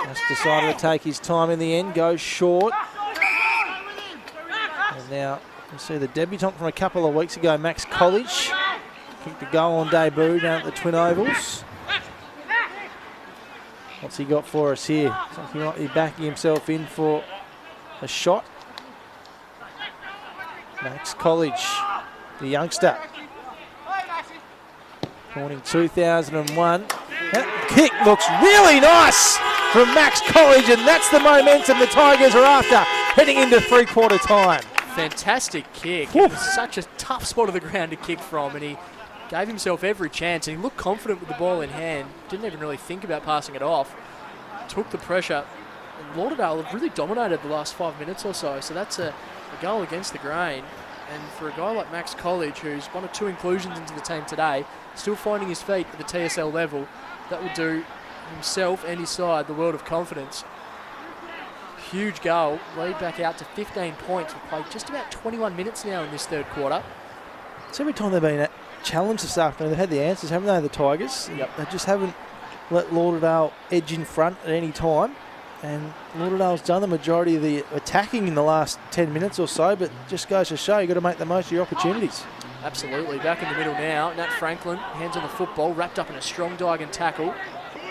Just decided to take his time in the end. Goes short. And now you see the debutant from a couple of weeks ago, Max College. Kicked the goal on debut down at the Twin Ovals. What's he got for us here? Something he might be backing himself in for a shot. Max College, the youngster. Born in 2001. That kick looks really nice from Max College, and that's the momentum the Tigers are after heading into three-quarter time. Fantastic kick. It was such a tough spot of the ground to kick from, and he gave himself every chance, and he looked confident with the ball in hand. Didn't even really think about passing it off. Took the pressure. And Lauderdale have really dominated the last 5 minutes or so, so that's a goal against the grain. And for a guy like Max College, who's one or two inclusions into the team today, still finding his feet at the TSL level, that will do himself and his side the world of confidence. Huge goal, lead back out to 15 points. We've played just about 21 minutes now in this third quarter. So every time they've been challenged this afternoon, they've had the answers, haven't they, the Tigers? Yep. They just haven't let Lauderdale edge in front at any time. And Lauderdale's done the majority of the attacking in the last 10 minutes or so, but just goes to show you've got to make the most of your opportunities. Absolutely. Back in the middle now. Nat Franklin, hands on the football, wrapped up in a strong Diagon tackle.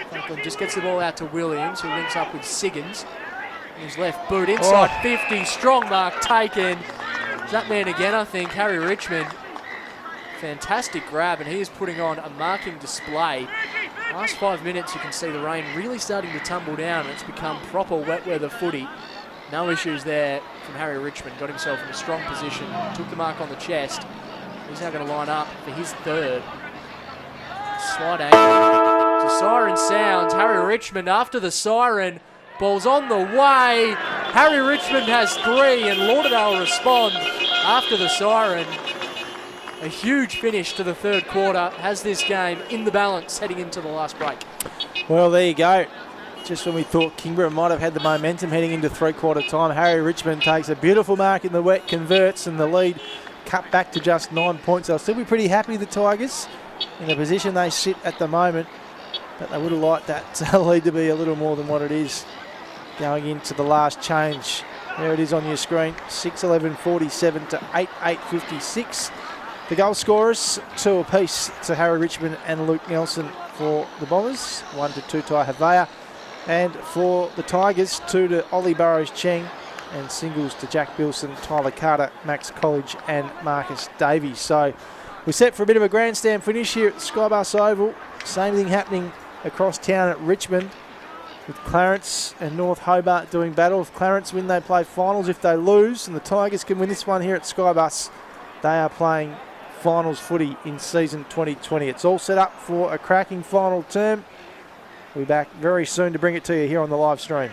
Franklin just gets the ball out to Williams, who links up with Siggins. His left boot inside 50. Strong mark taken. That man again, I think, Harry Richmond. Fantastic grab, and he is putting on a marking display. Last 5 minutes, you can see the rain really starting to tumble down, and it's become proper wet weather footy. No issues there from Harry Richmond. Got himself in a strong position, took the mark on the chest. He's now going to line up for his third. Slight angle. The siren sounds. Harry Richmond after the siren. Ball's on the way. Harry Richmond has 3, and Lauderdale respond after the siren. A huge finish to the third quarter has this game in the balance heading into the last break. Well, there you go. Just when we thought Kingborough might have had the momentum heading into three-quarter time, Harry Richmond takes a beautiful mark in the wet, converts, and the lead cut back to just 9 points. They'll still be pretty happy, the Tigers, in the position they sit at the moment, but they would have liked that lead to be a little more than what it is going into the last change. There it is on your screen, 6:11:47 to 8:56. The goal scorers, 2 apiece to Harry Richmond and Luke Nelson for the Bombers, 1 to Tutai Havea. And for the Tigers, 2 to Ollie Burrows Cheng, and singles to Jack Bilson, Tyler Carter, Max College and Marcus Davies. So we're set for a bit of a grandstand finish here at SkyBus Oval. Same thing happening across town at Richmond, with Clarence and North Hobart doing battle. If Clarence win, they play finals. If they lose, and the Tigers can win this one here at SkyBus, they are playing finals footy in season 2020. It's all set up for a cracking final term. We'll be back very soon to bring it to you here on the live stream.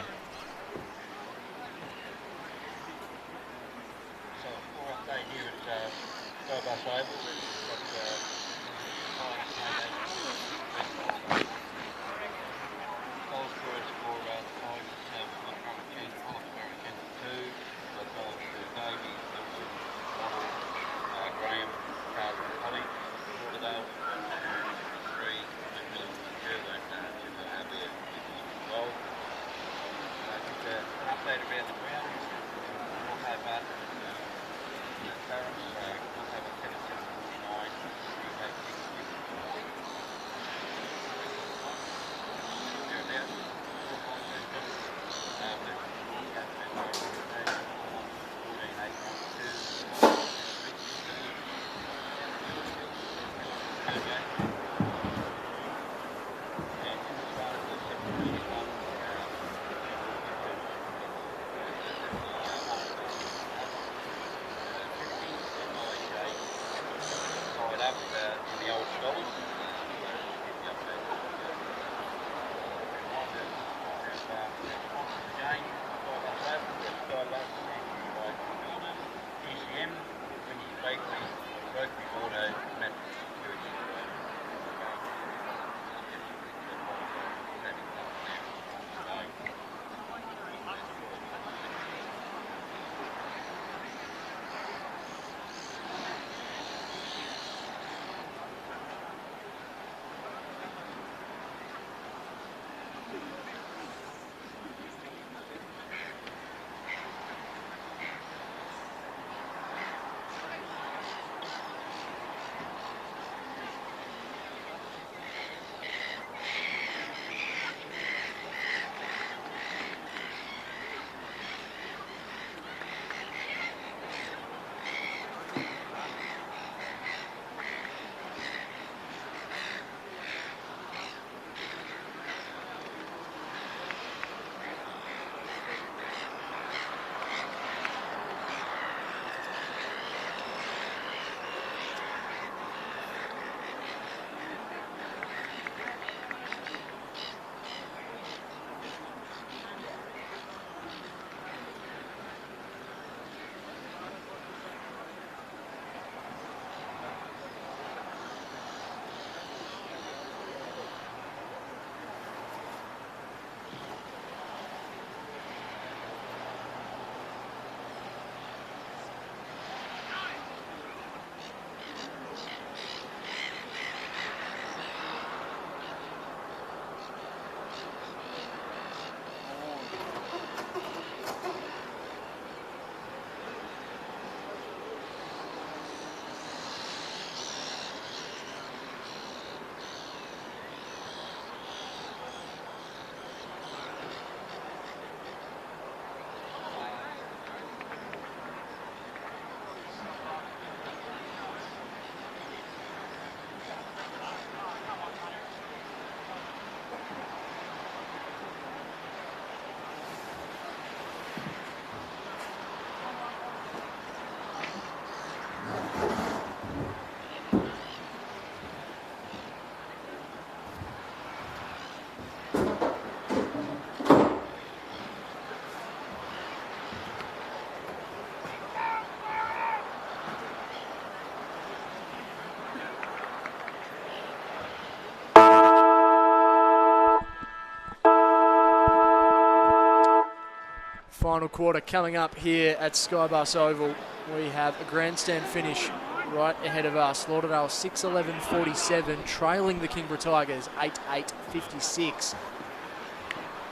final quarter coming up here at SkyBus Oval. We have a grandstand finish right ahead of us. Lauderdale 6-11-47, trailing the Kingborough Tigers 8-8-56.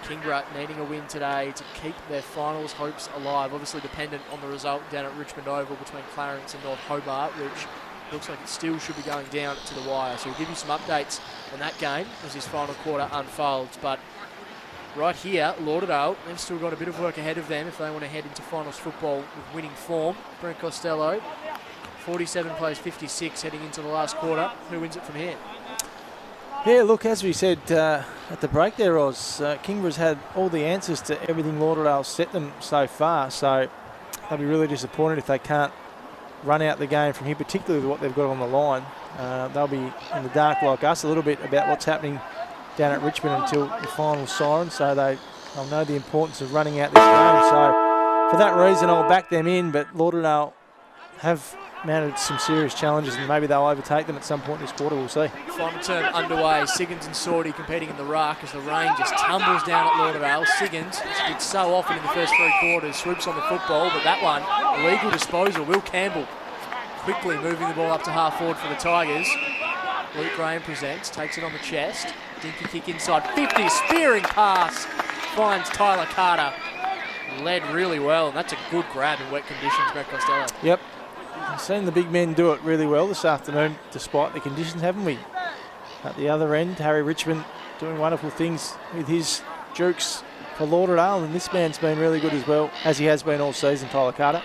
Kingborough needing a win today to keep their finals hopes alive. Obviously dependent on the result down at Richmond Oval between Clarence and North Hobart, which looks like it still should be going down to the wire. So we'll give you some updates on that game as this final quarter unfolds. But right here, Lauderdale, they've still got a bit of work ahead of them if they want to head into finals football with winning form. Brent Costello, 47 plays 56 heading into the last quarter. Who wins it from here? Yeah, look, as we said at the break there, Oz, Kingborough's had all the answers to everything Lauderdale set them so far, so they'll be really disappointed if they can't run out the game from here, particularly with what they've got on the line. They'll be in the dark like us a little bit about what's happening down at Richmond until the final siren, so they'll know the importance of running out this game. So for that reason, I'll back them in, but Lauderdale have mounted some serious challenges and maybe they'll overtake them at some point this quarter, we'll see. Final term underway, Siggins and Sorty competing in the ruck as the rain just tumbles down at Lauderdale. Siggins, as did so often in the first 3 quarters, swoops on the football, but that one, illegal disposal. Will Campbell quickly moving the ball up to half forward for the Tigers. Luke Graham presents, takes it on the chest. Dinky kick inside, 50, spearing pass, finds Tyler Carter. Led really well, and that's a good grab in wet conditions, Brett Costello. Yep. We've seen the big men do it really well this afternoon, despite the conditions, haven't we? At the other end, Harry Richmond doing wonderful things with his jukes for Lauderdale, and this man's been really good as well, as he has been all season, Tyler Carter.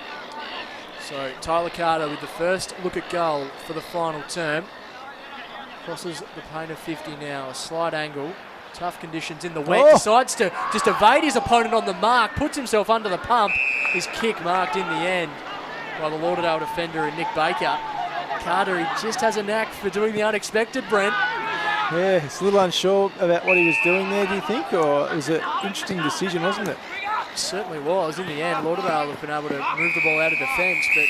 So Tyler Carter with the first look at goal for the final term. Crosses the paint of 50 now, a slight angle. Tough conditions in the wet, decides to just evade his opponent on the mark, puts himself under the pump. His kick marked in the end by the Lauderdale defender and Nick Baker. Carter, he just has a knack for doing the unexpected, Brent. Yeah, he's a little unsure about what he was doing there, do you think? Or it was an interesting decision, wasn't it? It certainly was. In the end, Lauderdale have been able to move the ball out of defence, but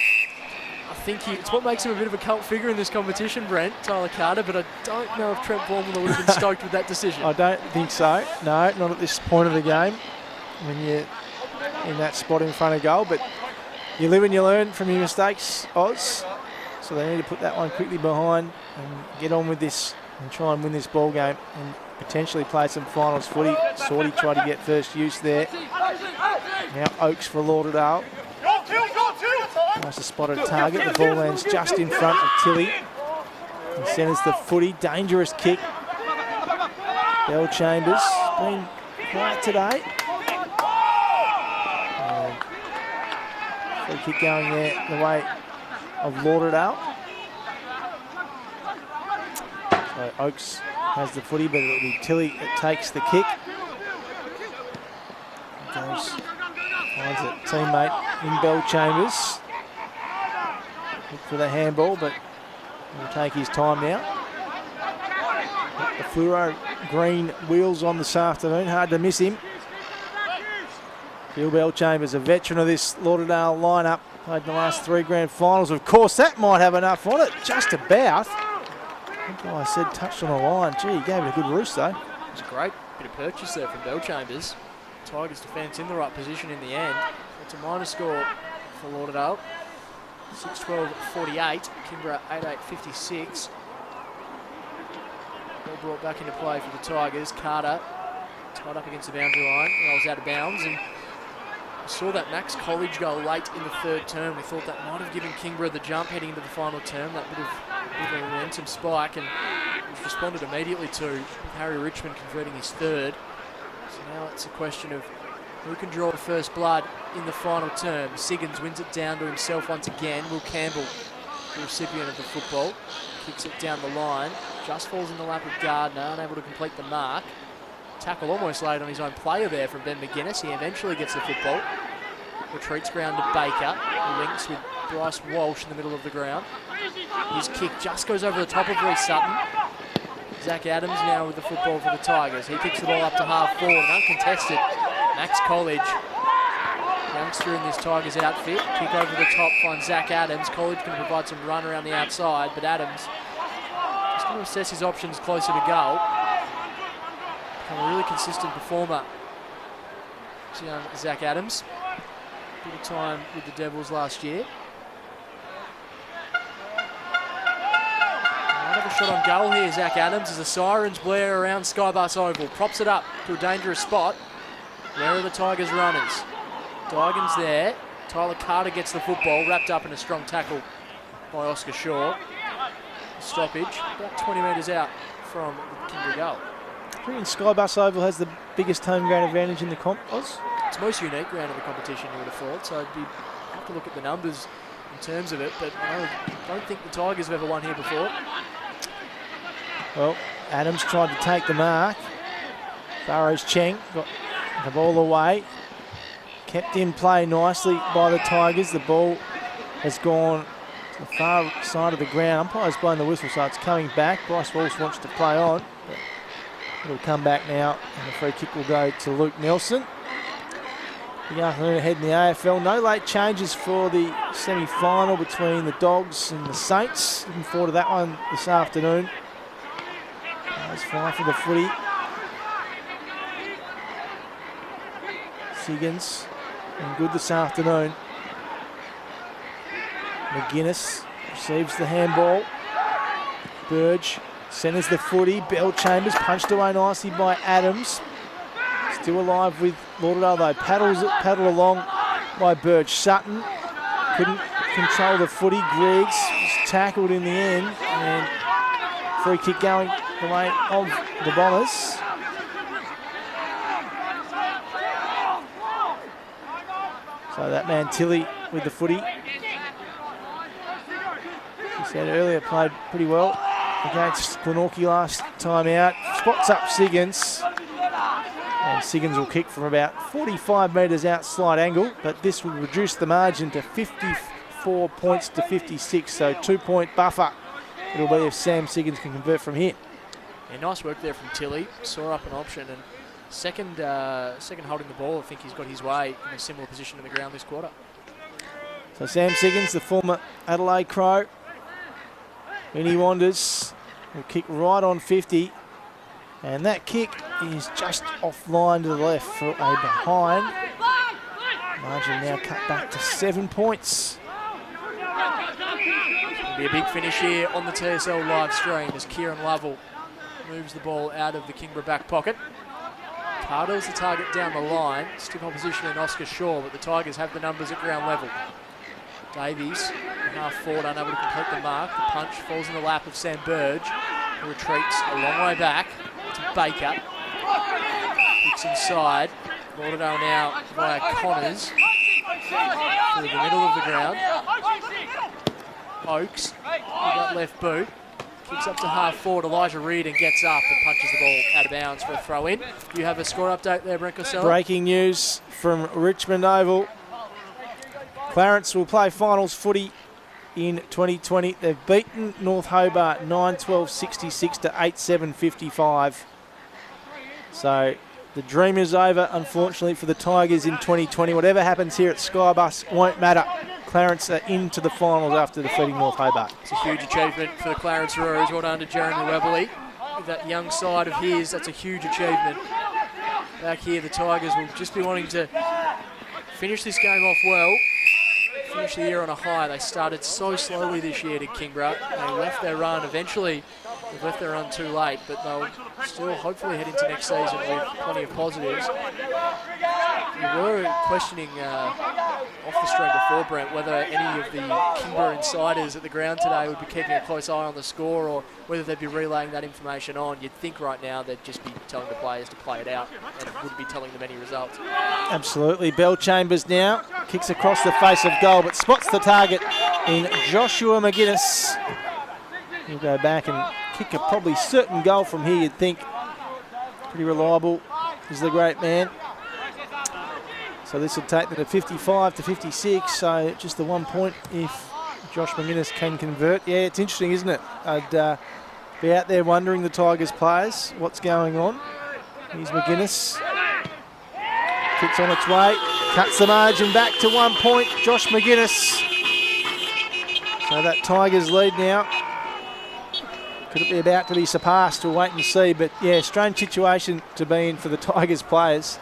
I think it's what makes him a bit of a cult figure in this competition, Brent, Tyler Carter, but I don't know if Trent Borman would have been stoked with that decision. I don't think so. No, not at this point of the game when you're in that spot in front of goal, but you live and you learn from your mistakes, Oz. So they need to put that one quickly behind and get on with this and try and win this ball game and potentially play some finals footy. Sorty tried to get first use there. Now Oakes for Lauderdale. Nice a spotted target. The ball lands just in front of Tilly. He centres the footy. Dangerous kick. Bell Chambers been quiet today. Free kick going there the way of Lauderdale. So Oakes has the footy, but it'll be Tilly that takes the kick. Goes, finds a teammate in Bell Chambers. Look for the handball, but he'll take his time now. The fluoro green wheels on this afternoon, hard to miss him. Bill Bell Chambers, a veteran of this Lauderdale lineup, played in the last 3 grand finals. Of course, that might have enough on it, just about. I think I said touched on the line. Gee, he gave it a good roost though. It's a great bit of purchase there from Bell Chambers. Tigers defence in the right position in the end. It's a minor score for Lauderdale. 6-12-48, Kingborough 8-8-56. Ball brought back into play for the Tigers. Carter tied up against the boundary line. Rolls out of bounds, and we saw that Max College goal late in the 3rd term. We thought that might have given Kingborough the jump heading into the final term, that bit of a momentum spike, and it was responded immediately to with Harry Richmond converting his 3rd. So now it's a question of who can draw the first blood in the final term. Siggins wins it down to himself once again. Will Campbell, the recipient of the football, kicks it down the line. Just falls in the lap of Gardner, unable to complete the mark. Tackle almost laid on his own player there from Ben McGuinness. He eventually gets the football. Retreats ground to Baker, who links with Bryce Walsh in the middle of the ground. His kick just goes over the top of Reece Sutton. Zach Adams now with the football for the Tigers. He kicks the ball up to half forward, uncontested. Max College, youngster in this Tigers outfit. Kick over the top, finds Zach Adams. College can provide some run around the outside, but Adams just going to assess his options closer to goal. Become a really consistent performer, young Zach Adams. bit of time with the Devils last year. Another shot on goal here, Zach Adams, as the sirens blare around SkyBus Oval. Props it up to a dangerous spot. Where are the Tigers runners? Dygan's there. Tyler Carter gets the football, wrapped up in a strong tackle by Oscar Shaw. Stoppage, about 20 metres out from the Kingborough goal. I reckon SkyBus Oval has the biggest home ground advantage in the comp, Oz? It's the most unique ground of the competition, you would have thought, so I'd have to look at the numbers in terms of it, but I don't think the Tigers have ever won here before. Well, Adams tried to take the mark. Burrows Cheng got the ball away. Kept in play nicely by the Tigers. The ball has gone to the far side of the ground. Umpire's blowing the whistle, so it's coming back. Bryce Walsh wants to play on, but it'll come back now, and the free kick will go to Luke Nelson. Big afternoon ahead in the AFL. No late changes for the semi-final between the Dogs and the Saints. Looking forward to that one this afternoon. That's fine for the footy. Siggins, and good this afternoon. McGuinness receives the handball. Burge centres the footy. Bell Chambers punched away nicely by Adams. Still alive with Lauderdale though. Paddled along by Burge. Sutton couldn't control the footy. Griggs was tackled in the end, and free kick going the way of the Bombers. So that man Tilly with the footy. He said earlier played pretty well against Glenorchy last time out. Spots up Siggins. And Siggins will kick from about 45 metres out slight angle, but this will reduce the margin to 54 points to 56, so 2-point buffer it'll be if Sam Siggins can convert from here. Yeah, nice work there from Tilly. Saw up an option, and second holding the ball, I think he's got his way in a similar position in the ground this quarter. So Sam Siggins, the former Adelaide Crow, in he wanders, will kick right on 50, and that kick is just offline to the left for a behind. Margin now cut back to 7 points. It'll be a big finish here on the TSL live stream as Kieran Lovell moves the ball out of the Kingborough back pocket. Carter's the target down the line. Stiff opposition in Oscar Shaw, but the Tigers have the numbers at ground level. Davies, half forward, unable to complete the mark. The punch falls in the lap of Sam Burge, who retreats a long way back to Baker. Kicks inside. Lauderdale now via Connors through the middle of the ground. Oakes with that left boot. Kicks up to half forward, Elijah Reid, and gets up and punches the ball out of bounds for a throw in. You have a score update there, Brent Costello. Breaking news from Richmond Oval. Clarence will play finals footy in 2020. They've beaten North Hobart 9-12-66 to 8-7-55. So the dream is over, unfortunately, for the Tigers in 2020. Whatever happens here at SkyBus won't matter. Clarence are into the finals after defeating North Hobart. It's a huge achievement for the Clarence Roos. Well done to Jeremy Webley. With that young side of his, that's a huge achievement. Back here, the Tigers will just be wanting to finish this game off well. Finish the year on a high. They started so slowly this year to Kingborough. They left their run. Eventually, they've left their run too late, but they'll still hopefully head into next season with plenty of positives. We were questioning off the stream before, Brent, whether any of the Kingborough insiders at the ground today would be keeping a close eye on the score or whether they'd be relaying that information on. You'd think right now they'd just be telling the players to play it out and wouldn't be telling them any results. Absolutely. Bell Chambers now kicks across the face of goal, but spots the target in Joshua McGuinness. He'll go back and kick a probably certain goal from here, you'd think. Pretty reliable is the great man. So this will take them to 55 to 56, so just the 1 point if Josh McGuinness can convert. Yeah, it's interesting, isn't it? I'd be out there wondering, the Tigers players, what's going on. Here's McGuinness. Kicks on its way, cuts the margin back to 1 point. Josh McGuinness. So that Tigers lead now. Could it be about to be surpassed? We'll wait and see. But yeah, strange situation to be in for the Tigers players.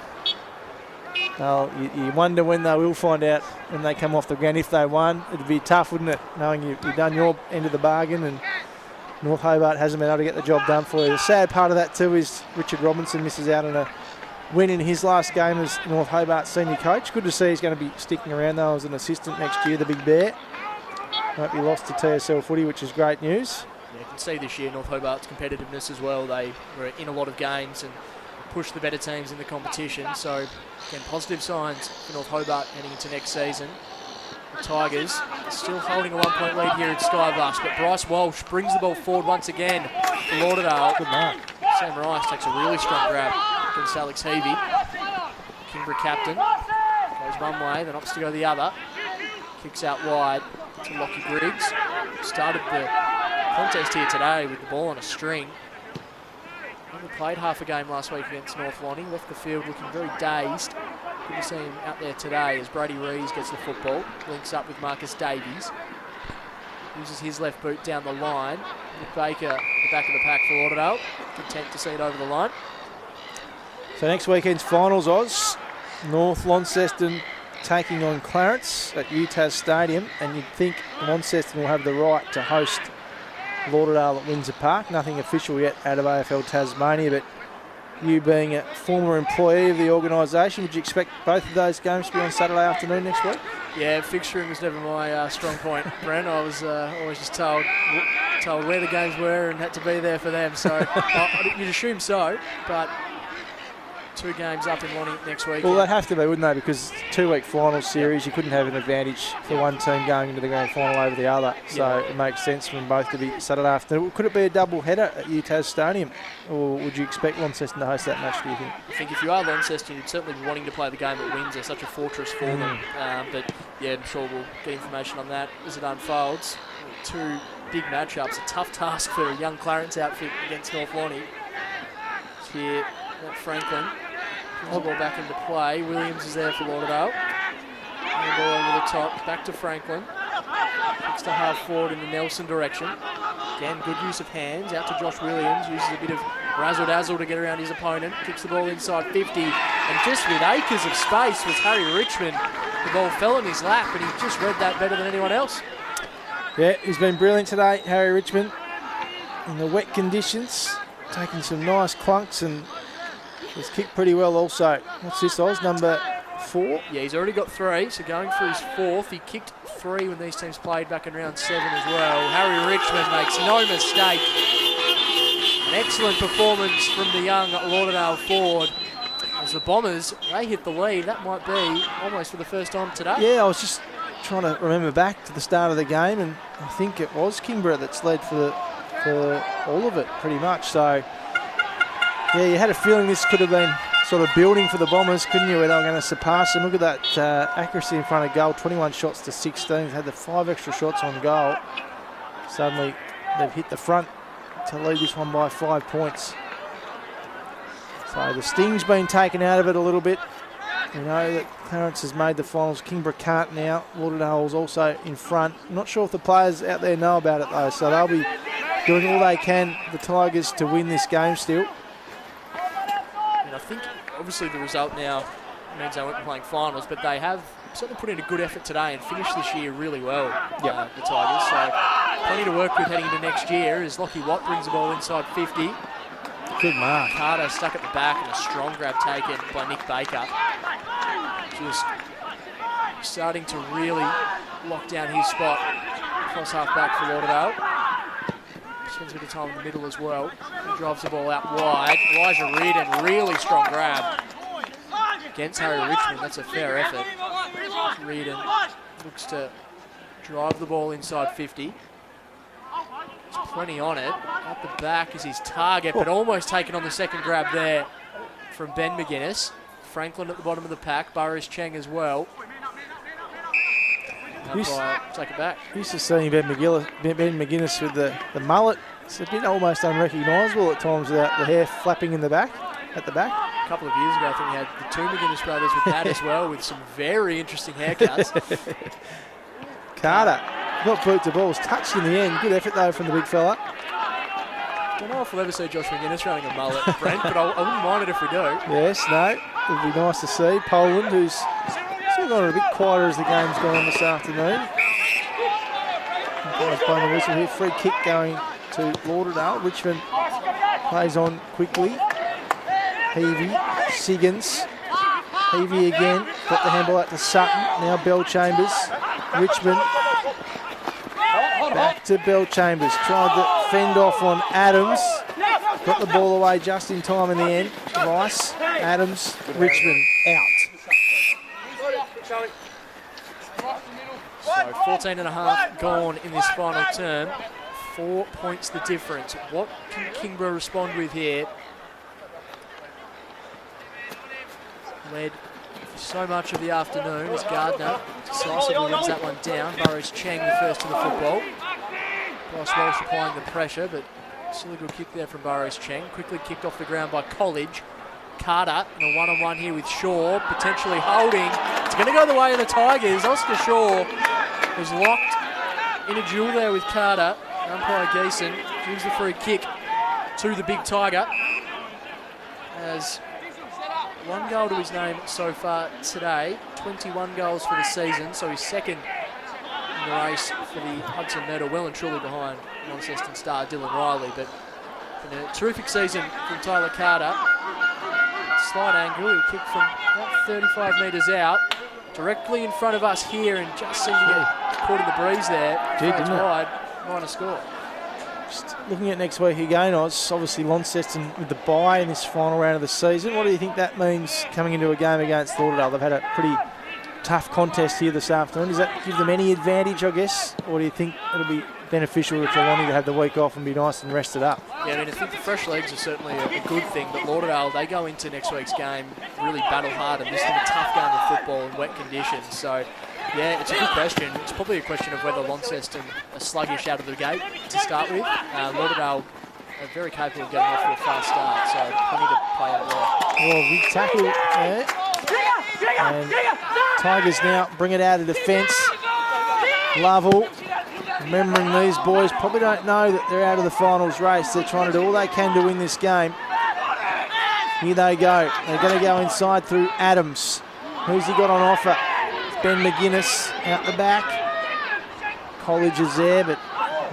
Well, you wonder when they will find out when they come off the ground. If they won, it'd be tough, wouldn't it? Knowing you've done your end of the bargain and North Hobart hasn't been able to get the job done for you. The sad part of that too is Richard Robinson misses out on a win in his last game as North Hobart senior coach. Good to see he's going to be sticking around though as an assistant next year, the big bear. Won't be lost to TSL footy, which is great news. Yeah, you can see this year North Hobart's competitiveness as well. They were in a lot of games and pushed the better teams in the competition. So, again, positive signs for North Hobart heading into next season. The Tigers are still holding a 1-point lead here at SkyBus, but Bryce Walsh brings the ball forward once again for Lauderdale. Good mark. Sam Rice takes a really strong grab against Alex Heavey. Kingborough captain goes one way, then opts to go the other. Kicks out wide to Lockie Griggs. Started the contest here today with the ball on a string. Only played half a game last week against North Lonnie. Left the field looking very dazed. Good to see him out there today as Brady Rees gets the football. Links up with Marcus Davies. Uses his left boot down the line. Nick Baker at the back of the pack for Lauderdale. Content to see it over the line. So next weekend's finals, Oz. North Launceston taking on Clarence at UTAS Stadium, and you'd think Launceston will have the right to host Lauderdale at Windsor Park. Nothing official yet out of AFL Tasmania, but you being a former employee of the organisation, would you expect both of those games to be on Saturday afternoon next week? Yeah, fixturing was never my strong point, Brent. I was always just told where the games were and had to be there for them. So you'd assume so, but 2 games up in Lonnie next week. Well, they'd have to be, wouldn't they? Because 2-week final series, you couldn't have an advantage for one team going into the grand final over the other. So it makes sense for them both to be Saturday afternoon. Could it be a double header at UTAS Stadium, or would you expect Launceston to host that match, do you think? I think if you are Launceston, you'd certainly be wanting to play the game at Windsor, such a fortress for them. But yeah, I'm sure we'll get information on that as it unfolds. 2 big matchups, a tough task for a young Clarence outfit against North Lonnie. Here, Matt Franklin. Brings the ball back into play. Williams is there for Lauderdale. And the ball over the top, back to Franklin. Kicks to half forward in the Nelson direction. Again, good use of hands. Out to Josh Williams. Uses a bit of razzle-dazzle to get around his opponent. Kicks the ball inside 50. And just with acres of space was Harry Richmond. The ball fell in his lap, and he just read that better than anyone else. Yeah, he's been brilliant today, Harry Richmond. In the wet conditions, taking some nice clunks and he's kicked pretty well also. What's this, Oz? Number 4? Yeah, he's already got 3, so going for his 4th. He kicked 3 when these teams played back in round 7 as well. Harry Richmond makes no mistake. An excellent performance from the young Lauderdale forward. As the Bombers, they hit the lead. That might be almost for the first time today. Yeah, I was just trying to remember back to the start of the game, and I think it was Kingborough that's led for all of it pretty much. So yeah, you had a feeling this could have been sort of building for the Bombers, couldn't you, where they were going to surpass them. Look at that accuracy in front of goal, 21 shots to 16. They've had the 5 extra shots on goal. Suddenly they've hit the front to lead this one by 5 points. So the sting's been taken out of it a little bit. You know that Clarence has made the finals. Kingborough can't now. Lauderdale's also in front. I'm not sure if the players out there know about it though, so they'll be doing all they can, the Tigers, to win this game still. And I think obviously the result now means they won't be playing finals, but they have certainly put in a good effort today and finished this year really well, the Tigers. So plenty to work with heading into next year as Lockie Watt brings the ball inside 50. Good mark. Carter stuck at the back and a strong grab taken by Nick Baker. Just starting to really lock down his spot across half back for Lauderdale. Spends a bit of time in the middle as well. He drives the ball out wide. Elijah Reardon, really strong grab against Harry Richmond. That's a fair effort. Reardon looks to drive the ball inside 50. There's plenty on it. At the back is his target, but almost taken on the second grab there from Ben McGuinness. Franklin at the bottom of the pack. Burris Cheng as well. Take it back. Used to seeing Ben McGuinness with the mullet. It's a bit almost unrecognisable at times without the hair flapping in the back, at the back. A couple of years ago, I think we had the 2 McGuinness brothers with that as well, with some very interesting haircuts. Carter, not boot to ball, was touched in the end. Good effort though from the big fella. Don't know if we'll ever see Josh McGuinness running a mullet, Brent, but I wouldn't mind it if we do. Yes, no, it would be nice to see. Poland, who's still gone a bit quieter as the game's gone on this afternoon. Guys blowing the whistle here. Free kick going to Lauderdale. Richmond plays on quickly. Heavey, Siggins. Heavey again. Got the handball out to Sutton. Now Bell Chambers. Richmond. Back to Bell Chambers. Tried to fend off on Adams. Got the ball away just in time in the end. Rice, Adams, Richmond out. So 14 and a half gone in this final term. 4 points the difference. What can Kingborough respond with here? Led so much of the afternoon as Gardner decisively wins that one down. Burrows Cheng the first to the football. Bryce Walsh applying the pressure, but still a good kick there from Burrows Cheng. Quickly kicked off the ground by College. Carter in a one-on-one here with Shaw, potentially holding. It's going to go the way of the Tigers. Oscar Shaw is locked in a duel there with Carter. Umpire Geeson gives the free kick to the big Tiger. As one goal to his name so far today, 21 goals for the season, so he's second in the race for the Hudson medal, well and truly behind Launceston star Dylan Riley. But been a terrific season from Tyler Carter. Slight angle, he'll kick from about 35 metres out, directly in front of us here, and just seemed to get caught in the breeze there. Didn't wide, minor score. Just looking at next week again, Oz, obviously Launceston with the bye in this final round of the season. What do you think that means coming into a game against Lauderdale? They've had a pretty tough contest here this afternoon. Does that give them any advantage, I guess? Or do you think it'll be beneficial to Trelawney to have the week off and be nice and rested up? Yeah, I mean, I think the fresh legs are certainly a good thing, but Lauderdale, they go into next week's game really battle hard, and this is a tough game of football in wet conditions. So, yeah, it's a good question. It's probably a question of whether Launceston are sluggish out of the gate to start with. Lauderdale are very capable of getting off to a fast start, so plenty to play out there. Well, big tackle there. And Tigers now bring it out of defence. Lovell, remembering these boys probably don't know that they're out of the finals race. They're trying to do all they can to win this game. Here they go. They're going to go inside through Adams. Who's he got on offer? Ben McGuinness out the back. College is there, but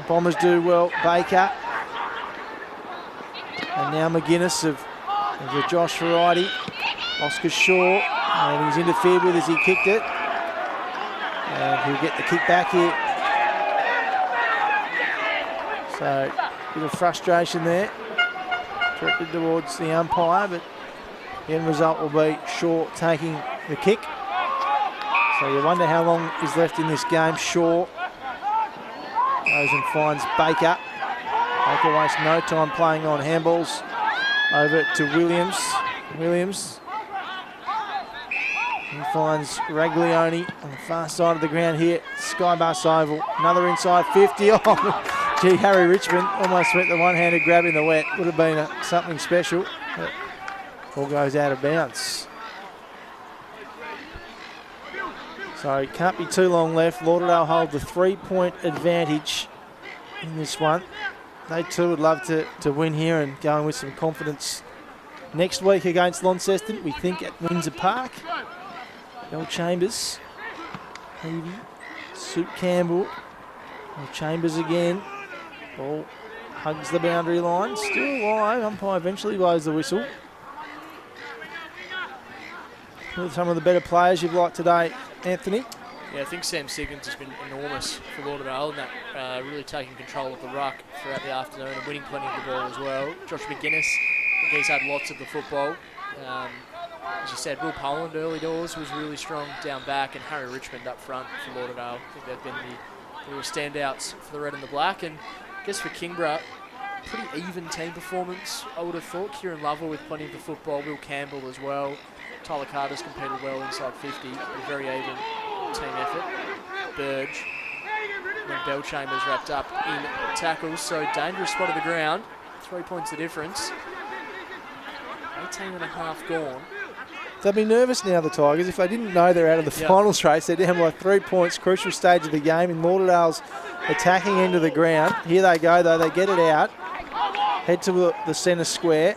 Bombers do well. Baker. And now McGuinness of the Josh variety. Oscar Shaw. And he's interfered with as he kicked it. And he'll get the kick back here. So, a bit of frustration there. Directed towards the umpire, but the end result will be Shaw taking the kick. So you wonder how long is left in this game. Shaw goes and finds Baker. Baker wastes no time playing on handballs. Over to Williams. Williams. He finds Raglioni on the far side of the ground here. SkyBus Oval. Another inside 50. Oh, gee, Harry Richmond almost went the one-handed grab in the wet. Would have been something special. But ball goes out of bounds. So it can't be too long left. Lauderdale hold the 3-point advantage in this one. They too would love to win here and go in with some confidence next week against Launceston. We think at Windsor Park. Bell Chambers, Heavey, Suit Campbell, Bell Chambers again. Ball hugs the boundary line, still alive. Umpire eventually blows the whistle. Some of the better players you've liked today, Anthony. Yeah, I think Sam Siggins has been enormous for Lauderdale, and that really taking control of the ruck throughout the afternoon and winning plenty of the ball as well. Josh McGuinness, I think he's had lots of the football. As you said, Will Poland early doors was really strong down back, and Harry Richmond up front for Lauderdale. I think they've been the real standouts for the red and the black. And I guess for Kingborough, pretty even team performance, I would have thought. Kieran Lovell with plenty of the football, Will Campbell as well. Tyler Carter's competed well inside 50, a very even team effort. Burge and Bell Chambers wrapped up in tackles, so dangerous spot of the ground. 3 points the difference. 18 and a half gone. They'll be nervous now, the Tigers. If they didn't know they're out of the finals race, they're down by 3 points, crucial stage of the game in Lauderdale's attacking end of the ground. Here they go, though. They get it out. head to the centre square.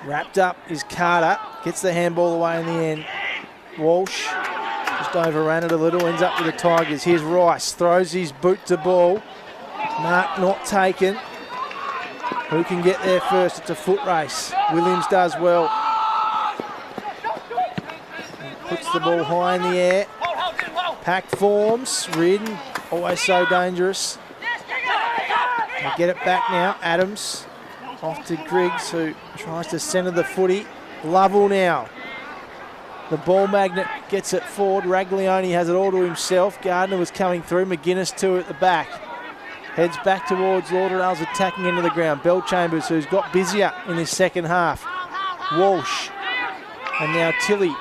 Wrapped up is Carter. Gets the handball away in the end. Walsh just overran it a little. Ends up with the Tigers. Here's Rice. Throws his boot to ball. Mark not taken. Who can get there first? It's a foot race. Williams does well. Puts the ball high in the air. Pack forms. Reardon, always so dangerous. They get it back now. Adams off to Griggs, who tries to centre the footy. Lovell now. The ball magnet gets it forward. Raglione has it all to himself. Gardner was coming through. McGuinness too at the back. Heads back towards Lauderdale's attacking into the ground. Bellchambers, who's got busier in his second half. Walsh. And now Tilly.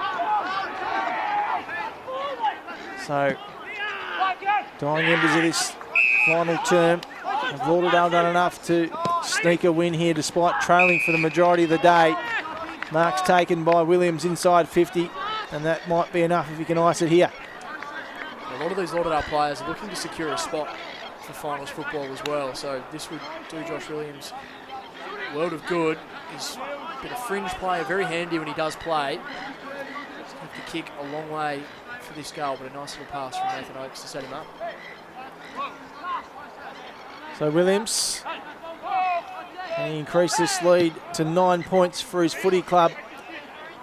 So, dying embers of this final term. Have Lauderdale done enough to sneak a win here despite trailing for the majority of the day? Mark's taken by Williams inside 50, and that might be enough if he can ice it here. A lot of these Lauderdale players are looking to secure a spot for finals football as well, so this would do Josh Williams world of good. He's a bit of fringe player, very handy when he does play. He's going to have to kick a long way for this goal, but a nice little pass from Nathan Oakes to set him up. So Williams, and he increased this lead to 9 points for his footy club.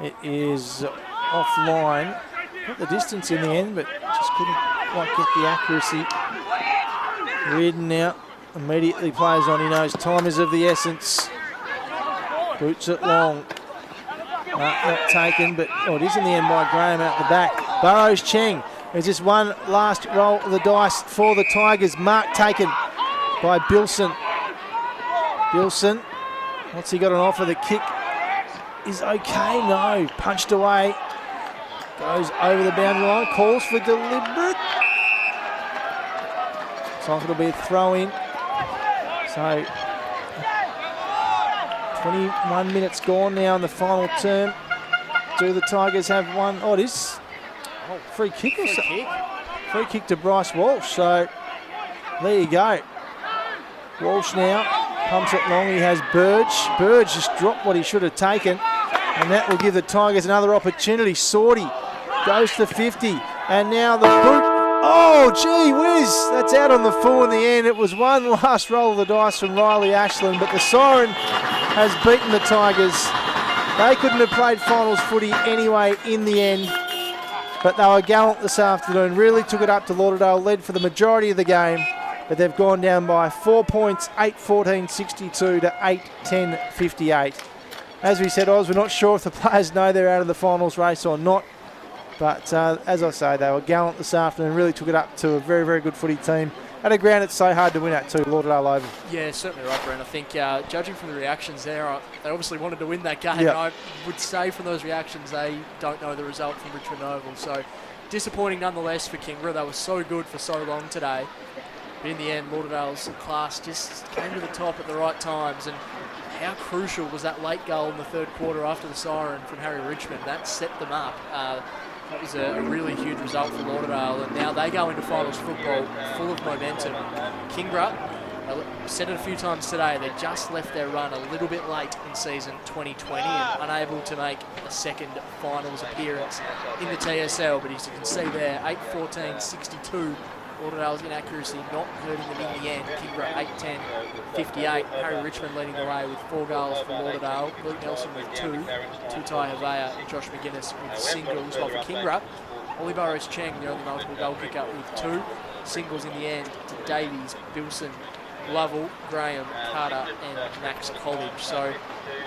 It is offline. Got the distance in the end, but just couldn't quite get the accuracy. Reardon now immediately plays on. He knows time is of the essence. Boots it long. Not taken, but it is in the end by Graham out the back. Burrows Cheng. There's just one last roll of the dice for the Tigers. Mark taken by Bilson. Bilson, what's he got on offer? The kick is okay. No, punched away. Goes over the boundary line. Calls for deliberate. So it'll be a throw in. So 21 minutes gone now in the final term. Do the Tigers have one? Oh, it is. Oh, free kick or something. Free kick to Bryce Walsh. So there you go. Walsh now pumps it long. He has Burge. Burge just dropped what he should have taken, and that will give the Tigers another opportunity. Sorty goes to 50, and now the boot. Oh, gee whiz! That's out on the full in the end. It was one last roll of the dice from Riley Ashland, but the siren has beaten the Tigers. They couldn't have played finals footy anyway in the end, but they were gallant this afternoon. Really took it up to Lauderdale, led for the majority of the game. But they've gone down by 4 points, 8-14-62 to 8-10-58. As we said, Oz, we're not sure if the players know they're out of the finals race or not. But as I say, they were gallant this afternoon, really took it up to a very, very good footy team. At a ground it's so hard to win at too, Lauderdale Oval. Yeah, certainly right, Brent. I think judging from the reactions there, they obviously wanted to win that game. Yep. And I would say from those reactions, they don't know the result from Richmond Oval. So disappointing nonetheless for Kingborough. They were so good for so long today. But in the end, Lauderdale's class just came to the top at the right times. And how crucial was that late goal in the third quarter after the siren from Harry Richmond? That set them up. That was a really huge result for Lauderdale. And now they go into finals football full of momentum. Kingborough, I said it a few times today, they just left their run a little bit late in season 2020 and unable to make a second finals appearance in the TSL. But as you can see there, 8-14-62. Lauderdale's inaccuracy not hurting them in the end. Kingborough 8-10-58. Harry Richmond leading the way with 4 goals for Lauderdale. Luke Nelson with 2. Tutai Havea and Josh McGuinness with singles. While for Kingborough, Ollie Burrows Cheng, the only multiple goal kicker, with 2 singles in the end to Davies, Bilson, Lovell, Graham, Carter and Max College. So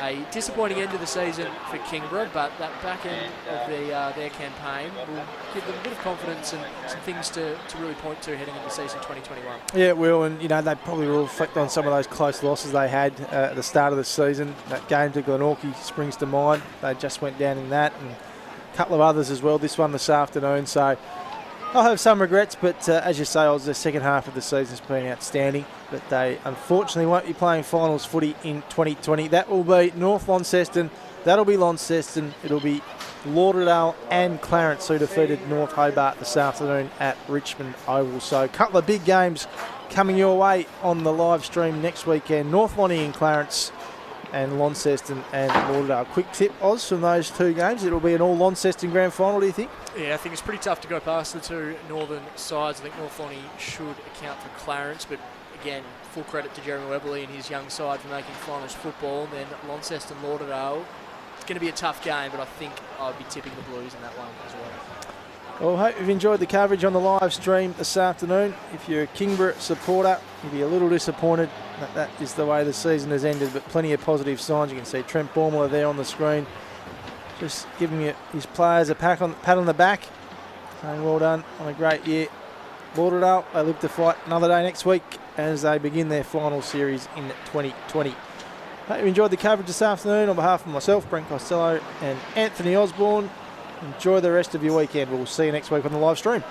a disappointing end of the season for Kingborough, but that back end of their campaign will give them a bit of confidence and some things to really point to heading into season 2021. Yeah, it will, and they probably will reflect on some of those close losses they had at the start of the season. That game to Glenorchy springs to mind. They just went down in that, and a couple of others as well. This one this afternoon, so I'll have some regrets, but as you say, the second half of the season's been outstanding. But they unfortunately won't be playing finals footy in 2020. That will be North Launceston, that'll be Launceston, it'll be Lauderdale and Clarence who defeated North Hobart this afternoon at Richmond Oval. So a couple of big games coming your way on the live stream next weekend. North Lonnie and Clarence and Launceston and Lauderdale. Quick tip, Oz, from those two games. It'll be an all Launceston grand final, do you think? Yeah, I think it's pretty tough to go past the two northern sides. I think North Lonnie should account for Clarence, but again, full credit to Jeremy Weberley and his young side for making finals football. And then Launceston, Lauderdale. It's going to be a tough game, but I think I'll be tipping the Blues in that one as well. Well, hope you've enjoyed the coverage on the live stream this afternoon. If you're a Kingborough supporter, you'll be a little disappointed that is the way the season has ended, but plenty of positive signs. You can see Trent Bormler there on the screen, just giving his players a pat on the back, saying well done on a great year. Lauderdale, they live to fight another day next week as they begin their final series in 2020. Hope you enjoyed the coverage this afternoon. On behalf of myself, Brent Costello and Anthony Osborne, enjoy the rest of your weekend. We'll see you next week on the live stream.